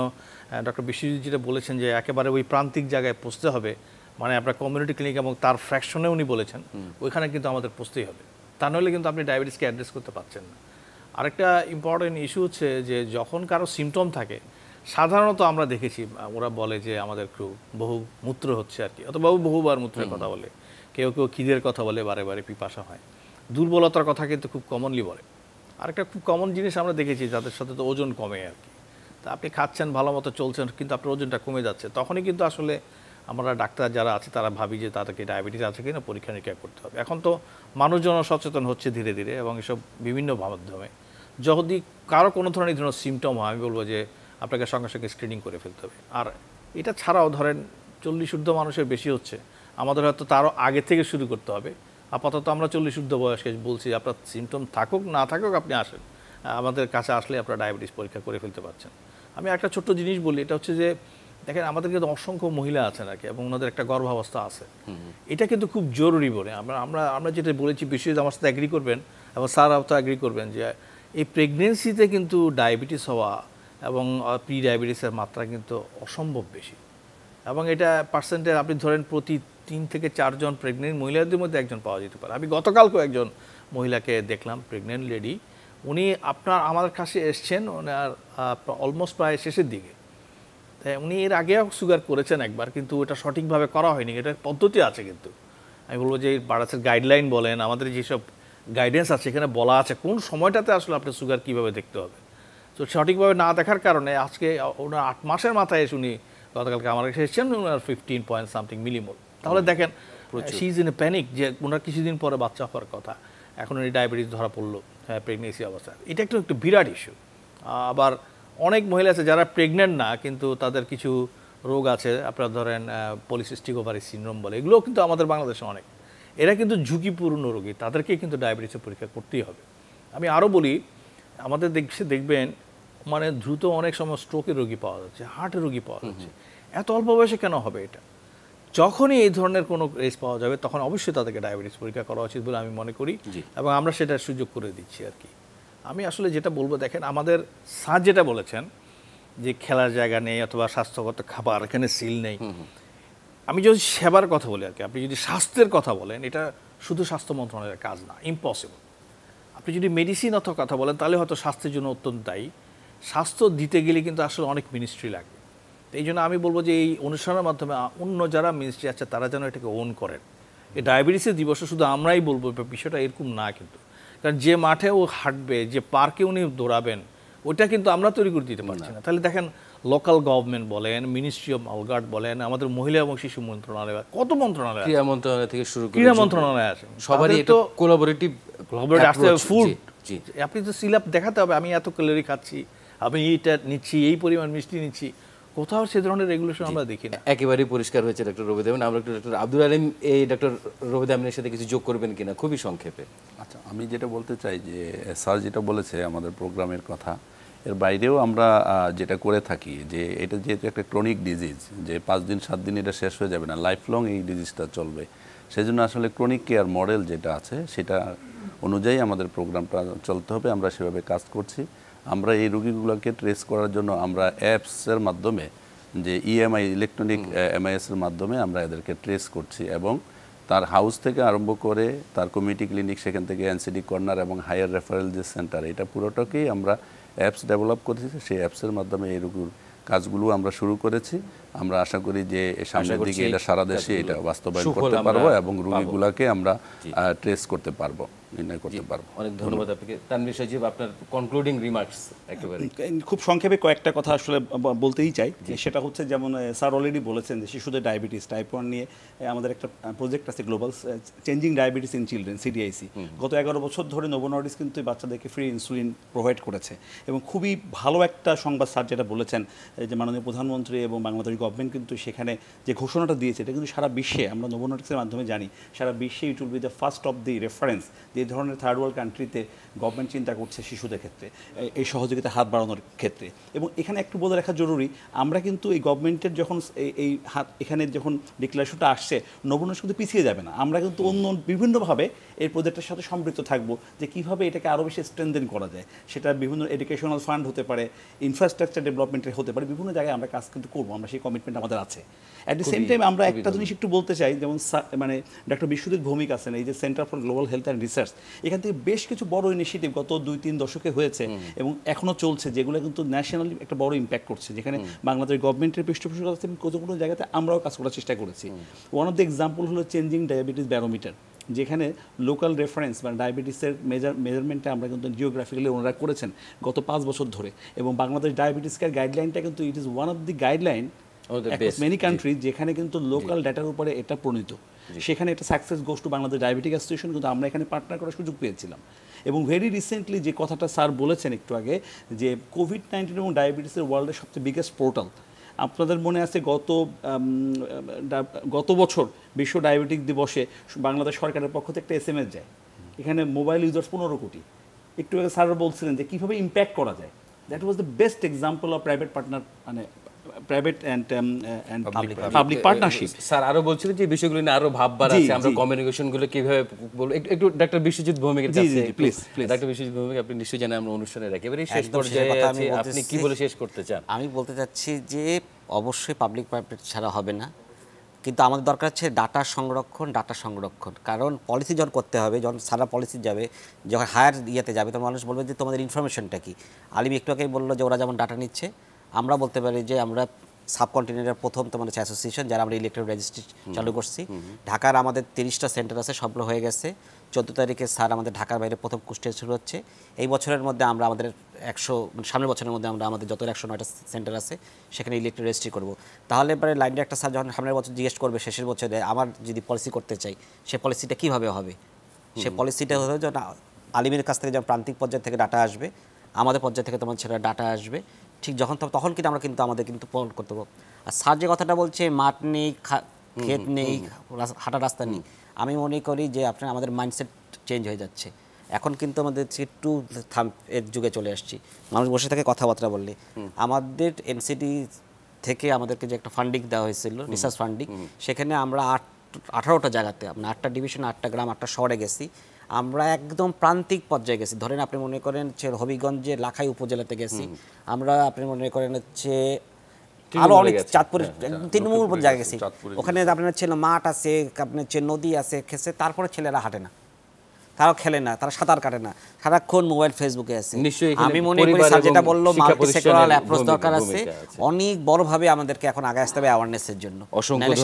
ডক্টর বিশ্বজিৎ যেটা বলেছেন যে একেবারে ওই প্রান্তিক জায়গায় পৌঁছতে হবে, মানে আপনার কমিউনিটি ক্লিনিক এবং তার ফ্র্যাকশনে উনি বলেছেন ওইখানে কিন্তু আমাদের পৌঁছতেই হবে, তা নইলে কিন্তু আপনি ডায়াবেটিসকে অ্যাড্রেস করতে পারছেন না। আরেকটা ইম্পর্টেন্ট ইস্যু হচ্ছে যে যখন কারো সিমটম থাকে, সাধারণত আমরা দেখেছি ওরা বলে যে আমাদের একটু বহু মূত্র হচ্ছে আর কি, অথবা বহুবার মূত্রের কথা বলে, কেউ কেউ খিদের কথা বলে, বারে বারে পিপাসা হয়, দুর্বলতার কথা কিন্তু খুব কমনলি বলে। আরেকটা খুব কমন জিনিস আমরা দেখেছি, যাদের সাথে তো ওজন কমে আর কি, তা আপনি খাচ্ছেন ভালো মতো চলছেন, কিন্তু আপনার ওজনটা কমে যাচ্ছে, তখনই কিন্তু আসলে আমরা ডাক্তার যারা আছে তারা ভাবি যে তাদেরকে ডায়াবেটিস আছে কিনা পরীক্ষা নিরীক্ষা করতে হবে। এখন তো মানুষজন সচেতন হচ্ছে ধীরে ধীরে, এবং এসব বিভিন্ন মাধ্যমে যদি কারো কোনো ধরনের সিমটম হয়, আমি বলবো যে আপনাকে সঙ্গে সঙ্গে স্ক্রিনিং করে ফেলতে হবে। আর এটা ছাড়াও ধরেন 40 ঊর্ধ্ব মানুষের বেশি হচ্ছে, আমাদের হয়তো তারও আগে থেকে শুরু করতে হবে। আপাতত আমরা 40 ঊর্ধ্ব বয়সকে বলছি আপনার সিমটম থাকুক না থাকুক আপনি আসেন, আমাদের কাছে আসলে আপনার ডায়াবেটিস পরীক্ষা করে ফেলতে পারছেন। আমি একটা ছোট্ট জিনিস বলি, এটা হচ্ছে যে দেখেন আমাদের কিন্তু অসংখ্য মহিলা আছেন আর কি, এবং ওনাদের একটা গর্ভাবস্থা আছে, এটা কিন্তু খুব জরুরি বলে আমরা যেটা বলেছি, বিশেষ আমার সাথে অ্যাগ্রি করবেন এবং স্যারও তো অ্যাগ্রি করবেন যে এই প্রেগনেন্সিতে কিন্তু ডায়াবেটিস হওয়া এবং প্রি ডায়াবেটিসের মাত্রা কিন্তু অসম্ভব বেশি, এবং এটা পার্সেন্টেজ আপনি ধরেন প্রতি 3 থেকে 4 জন প্রেগনেন্ট মহিলাদের মধ্যে একজন পাওয়া যেতে পারে। আমি গতকালকেও একজন মহিলাকে দেখলাম, প্রেগনেন্ট লেডি, উনি আমাদের কাছে এসছেন ওনার অলমোস্ট প্রায় শেষের দিকে, তাই উনি এর আগেও সুগার করেছেন একবার, কিন্তু ওটা সঠিকভাবে করা হয়নি, এটার পদ্ধতি আছে। কিন্তু আমি বলবো যে বারাসের গাইডলাইন বলেন, আমাদের যেসব গাইডেন্স আছে এখানে বলা আছে কোন সময়টাতে আসলে আপনার সুগার কীভাবে দেখতে হবে। তো সঠিকভাবে না দেখার কারণে আজকে ওনার 8 মাসের মাথায় এসে উনি গতকালকে আমার কাছে এসেছেন, ওনার 15 পয়েন্ট সামথিং মিলিমোল। তাহলে দেখেন she is in a panic, যে ওনার কিছুদিন পরে বাচ্চা হওয়ার কথা, এখন উনি ডায়াবেটিস ধরা পড়লো প্রেগনেন্সি অবস্থায়। এটা একটু বিরাট ইস্যু। আবার অনেক মহিলা আছে যারা প্রেগনেন্ট না, কিন্তু তাদের কিছু রোগ আছে, আপনারা ধরেন পলিসিস্টিক ওভারি সিনড্রোম বলে, এগুলোও কিন্তু আমাদের বাংলাদেশে অনেক, এরা কিন্তু ঝুঁকিপূর্ণ রোগী, তাদেরকে কিন্তু ডায়াবেটিসের পরীক্ষা করতেই হবে। আমি আরও বলি, আমাদের দেখবেন মানে দ্রুত অনেক সময় স্ট্রোকের রোগী পাওয়া যাচ্ছে, হার্টের রোগী পাওয়া যাচ্ছে, এত অল্প বয়সে কেন হবে এটা? যখনই এই ধরনের কোনো রেস পাওয়া যাবে তখন অবশ্যই তাদেরকে ডায়াবেটিস পরীক্ষা করা উচিত বলে আমি মনে করি, এবং আমরা সেটার সুযোগ করে দিচ্ছি আর কি। আমি আসলে যেটা বলবো, দেখেন আমাদের স্যার যেটা বলেছেন যে খেলার জায়গা নেই অথবা স্বাস্থ্যগত খাবার, এখানে সিল নেই, আমি যদি সেবার কথা বলি আর কি, আপনি যদি স্বাস্থ্যের কথা বলেন, এটা শুধু স্বাস্থ্য মন্ত্রণালয়ের কাজ না, ইম্পসিবল। আপনি যদি মেডিসিন অথবা কথা বলেন তাহলে হয়তো স্বাস্থ্যের জন্য অত্যন্ত দায়ী, স্বাস্থ্য দিতে গেলে কিন্তু আসলে অনেক মিনিস্ট্রি লাগবে। এই জন্য আমি বলবো যে এই অনুষ্ঠানের মাধ্যমে অন্য যারা মিনিস্ট্রি আছে তারা যেন এটাকে ওন করেন। এই ডায়াবেটিসের দিবসে শুধু আমরাই বলবো, বিষয়টা এরকম না কিন্তু, কারণ যে মাঠে ও হাঁটবে, যে পার্কে উনি দৌড়াবেন, ওইটা কিন্তু আমরা তৈরি করে দিতে পারছি না। তাহলে দেখেন লোকাল গভর্নমেন্ট বলেন, মিনিস্ট্রি অফ মালগার্ড বলেন, আমাদের মহিলা এবং শিশু মন্ত্রণালয়, কত মন্ত্রণালয়, ক্রীড়া মন্ত্রণালয় থেকে শুরু করে ক্রীড়া মন্ত্রণালয় আছে, সবারই এটা কোলাবোরেটিভ আসতে হবে। ফুড আপনি তো সিলাপ দেখাতে হবে, আমি এত ক্যালোরি খাচ্ছি, আমি এইটা নিচ্ছি, এই পরিমাণ মিষ্টি নিচ্ছি, কোথাও সে ধরনের রেগুলেশন আমরা দেখি না। একেবারেই পরিষ্কার হয়েছে ডক্টর রবিদ আমিন। আমরা একটু ডক্টর আব্দুল আলিম, এই ডক্টর রবিদ আমিনের সাথে কিছু যোগ করবেন কিনা খুবই সংক্ষেপে। আচ্ছা, আমি যেটা বলতে চাই যে স্যার যেটা বলেছে আমাদের প্রোগ্রামের কথা, এর বাইরেও আমরা যেটা করে থাকি যে এটা যেহেতু একটা ক্রনিক ডিজিজ, যে 5 দিন 7 দিন এটা শেষ হয়ে যাবে না, লাইফ লং এই ডিজিজটা চলবে, সেজন্য আসলে ক্রনিক কেয়ার মডেল যেটা আছে সেটা অনুযায়ী আমাদের প্রোগ্রামটা চলতে হবে। আমরা সেভাবে কাজ করছি। আমরা এই রোগীগুলোকে ট্রেস করার জন্য আমরা অ্যাপসের মাধ্যমে, যে ইএমআই ইলেকট্রনিক এমআইএসের মাধ্যমে আমরা এদেরকে ট্রেস করছি, এবং তার হাউস থেকে আরম্ভ করে তার কমিউনিটি ক্লিনিক, সেখান থেকে এনসিডি কর্নার এবং হায়ার রেফারেল যে সেন্টার, এটা পুরোটাকেই আমরা অ্যাপস ডেভেলপ করেছি। সেই অ্যাপসের মাধ্যমে এই রোগীর কাজগুলো আমরা শুরু করেছি। আমরা আশা করি যে সামনের দিকে এটা সারা দেশে এটা বাস্তবায়ন করতে পারবো এবং রোগীগুলোকে আমরা ট্রেস করতে পারবো, নির্ণয় করতে পারবো। অনেক ধন্যবাদ আপনাকে। তানভীর সজীব, আপনার কনক্লুডিং রিমার্কস একেবারে খুব সংক্ষেপে কয়েকটা কথা আসলে বলতেই চাই। সেটা হচ্ছে, যেমন স্যার অলরেডি বলেছেন যে শিশুদের ডায়াবেটিস টাইপ 1 নিয়ে আমাদের একটা প্রজেক্ট আছে, global changing diabetes in children, CDIC। গত 11 বছর ধরে নোভো নর্ডিস্ক কিন্তু বাচ্চাদেরকে ফ্রি ইনসুলিন প্রোভাইড করেছে, এবং খুবই ভালো একটা সংবাদ স্যার যেটা বলেছেন যে মাননীয় প্রধানমন্ত্রী এবং বাংলাদেশ গভর্নমেন্ট কিন্তু সেখানে যে ঘোষণাটা দিয়েছে এটা কিন্তু সারা বিশ্বে আমরা নোভোনটিক্সের মাধ্যমে জানি, সারা বিশ্বে it will be the first of the reference যে ধরনের থার্ড ওয়ার্ল্ড কান্ট্রিতে গভর্নমেন্ট চিন্তা করছে শিশুদের ক্ষেত্রে, এই সহযোগিতা হাত বাড়ানোর ক্ষেত্রে। এবং এখানে একটু বলে রাখা জরুরি, আমরা কিন্তু এই গভর্নমেন্টের যখন এই হাত এখানে যখন ডিক্লারেশনটা আসছে, নোভোনটিক্স কিন্তু পিছিয়ে যাবে না। আমরা কিন্তু অন্য বিভিন্নভাবে এই প্রজেক্টের সাথে সম্পৃক্ত থাকবো যে কীভাবে এটাকে আরও বেশি স্ট্রেনথেন করা যায়। সেটা বিভিন্ন এডুকেশনাল ফান্ড হতে পারে, ইনফ্রাস্ট্রাকচার ডেভেলপমেন্টের হতে পারে, বিভিন্ন জায়গায় আমরা কাজ কিন্তু করবো, আমরা সেই কমিটমেন্ট আমাদের আছে। অ্যাট দি সেম টাইম আমরা একটা জিনিস একটু বলতে চাই, যেমন মানে ডক্টর বিশ্বজিৎ ভৌমিক আছেন, এই যে centre for global health and research, এখান থেকে বেশ কিছু বড় ইনিশিয়েটিভ গত 2-3 দশকে হয়েছে এবং এখনও চলছে, যেগুলো কিন্তু ন্যাশনালি একটা বড় ইম্প্যাক্ট করছে, যেখানে বাংলাদেশ গভর্নমেন্টের পৃষ্ঠপোষকতা থেকে কোনো কোনো জায়গাতে আমরাও কাজ করার চেষ্টা করেছি। ওয়ান অফ দ্য এক্সাম্পল হলো চেঞ্জিং ডায়াবেটিস ব্যারোমিটার, যেখানে লোকাল রেফারেন্স বা ডায়াবেটিসের মেজারমেন্টে আমরা কিন্তু জিওগ্রাফিক্যালি ওনারা করেছেন গত 5 বছর ধরে। এবং বাংলাদেশ ডায়াবেটিস কেয়ার গাইডলাইনটা কিন্তু it is one of the guideline many country যেখানে কিন্তু লোকাল ডাটার উপরে এটা প্রণীত। সেখানে এটা success goes to Bangladesh diabetic association, কিন্তু আমরা এখানে পার্টনার করার সুযোগ পেয়েছিলাম। এবং ভেরি রিসেন্টলি যে কথাটা স্যার বলেছেন একটু আগে, যে কোভিড-19 এবং ডায়াবেটিসের ওয়ার্ল্ডের সবচেয়ে বিগেস্ট পোর্টাল, আপনাদের মনে আছে গত বছর বিশ্ব ডায়াবেটিক দিবসে বাংলাদেশ সরকারের পক্ষ থেকে একটা SMS যায়, এখানে মোবাইল ইউজার্স 15 কোটি। একটু আগে স্যার বলছিলেন যে কীভাবে ইম্প্যাক্ট করা যায়, that was the best example of private partner, মানে private and public partnership. Sir আরো বলছিলেন যে বিষয়গুলো নিয়ে আরো ভাববার আছে, আমরা কমিউনিকেশনগুলো কিভাবে বলবো। একটু ডক্টর বিশ্বজিৎ ভৌমিকের কাছে প্লিজ। ডক্টর বিশ্বজিৎ ভৌমিক, আপনি নিশ্চয়ই জানেন আমরা অনুষ্ঠানে একেবারে শেষ পর্যায়ে আছি, আপনি কি বলে শেষ করতে চান? আমি বলতে চাচ্ছি যে অবশ্যই পাবলিক প্রাইভেট ছাড়া হবে না, কিন্তু আমাদের দরকার হচ্ছে ডাটা সংরক্ষণ। কারণ পলিসি যখন করতে হবে, যখন সারা পলিসি যাবে, যখন হায়ার ইয়েতে যাবে, তখন মানুষ বলবে যে তোমাদের ইনফরমেশনটা কি। আলিম একটু আগেই বললো যে ওরা যেমন ডাটা নিচ্ছে, আমরা বলতে পারি যে আমরা সাবকন্টিনেন্টের প্রথম তোমাদের অ্যাসোসিয়েশন যারা আমরা ইলেকট্রনিক রেজিস্ট্রি চালু করছি। ঢাকার আমাদের 30টা সেন্টার আছে, সবগুলো হয়ে গেছে। 14 তারিখে স্যার আমাদের ঢাকার বাইরে প্রথম কুষ্টিয়া শুরু হচ্ছে। এই বছরের মধ্যে আমরা আমাদের সামনের বছরের মধ্যে আমরা আমাদের যত 109টা সেন্টার আছে সেখানে ইলেকট্রিক রেজিস্ট্রি করবো। তাহলে পরে লাইন একটা স্যার যখন সামনের বছর জিজ্ঞেস করবে, শেষের বছরে আমার যদি পলিসি করতে চাই, সে পলিসিটা কীভাবে হবে, সে পলিসিটা হলো যে আলিমের কাছ থেকে যেমন প্রান্তিক পর্যায় থেকে ডাটা আসবে, আমাদের পর্যায় থেকে তোমার ছেলেরা ডাটা আসবে, ঠিক যখন তখন কিন্তু আমরা কিন্তু আমাদের কিন্তু পূরণ করতে পারবো। আর স্যার যে কথাটা বলছে মাঠ নেই, ক্ষেত নেই, হাঁটা রাস্তা নেই, আমি মনে করি যে আপনার আমাদের মাইন্ডসেট চেঞ্জ হয়ে যাচ্ছে। এখন কিন্তু আমাদের একটু এর যুগে চলে আসছি, মানুষ বসে থাকে কথাবার্তা বললে। আমাদের এনসিডি থেকে আমাদেরকে যে একটা ফান্ডিং দেওয়া হয়েছিল, রিসার্চ ফান্ডিং, সেখানে আমরা 18টা জায়গাতে, আপনার 8টা ডিভিশন, 8টা গ্রাম, 8টা শহরে গেছি। আমরা একদম প্রান্তিক পর্যায়ে গেছি। ধরেন আপনি মনে করেন হচ্ছে হবিগঞ্জের লাখাই উপজেলাতে গেছি আমরা, আপনি মনে করেন হচ্ছে আরো অনেক চাঁদপুরের তৃণমূল জায়গায় গেছি। ওখানে আপনার ছেলে মাঠ আছে, আপনার হচ্ছে নদী আছে, খেছে, তারপরে ছেলেরা হাঁটে না, তারাও খেলে না, তারা সাঁতার কাটে না, সারাক্ষণ মোবাইল ফেসবুকে আছে। আমি মনে করি স্যার যেটা বললো মাল্টি সেক্টরাল অ্যাপ্রোচ দরকার আছে, অনেক বড়ভাবে আমাদেরকে এখন আগে আসতে হবে অ্যাওয়ারনেসের জন্য।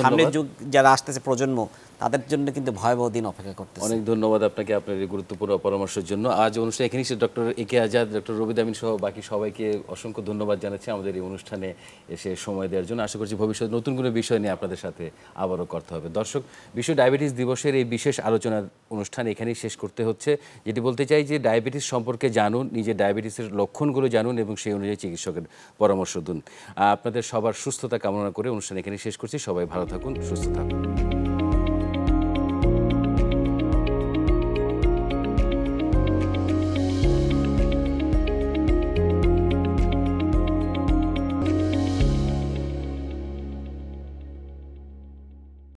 সামনের যুগ যারা আসতেছে প্রজন্ম, তাদের জন্য কিন্তু ভয়াবহ দিন অপেক্ষা করতেছে। অনেক ধন্যবাদ আপনাকে আপনার এই গুরুত্বপূর্ণ পরামর্শের জন্য। আজ অনুষ্ঠানে এখানেই ডক্টর একে আজাদ, ডক্টর রবিদ আমিন সহ বাকি সবাইকে অসংখ্য ধন্যবাদ জানাচ্ছি আমাদের এই অনুষ্ঠানে এসে সময় দেওয়ার জন্য। আশা করছি ভবিষ্যতে নতুন কোনো বিষয় নিয়ে আপনাদের সাথে আবারও করতে হবে। দর্শক, বিশ্ব ডায়াবেটিস দিবসের এই বিশেষ আলোচনার অনুষ্ঠান এখানেই শেষ করতে হচ্ছে। যেটি বলতে চাই যে ডায়াবেটিস সম্পর্কে জানুন, নিজের ডায়াবেটিসের লক্ষণগুলো জানুন এবং সেই অনুযায়ী চিকিৎসকের পরামর্শ দিন। আপনাদের সবার সুস্থতা কামনা করে অনুষ্ঠান এখানেই শেষ করছি। সবাই ভালো থাকুন, সুস্থ থাকুন।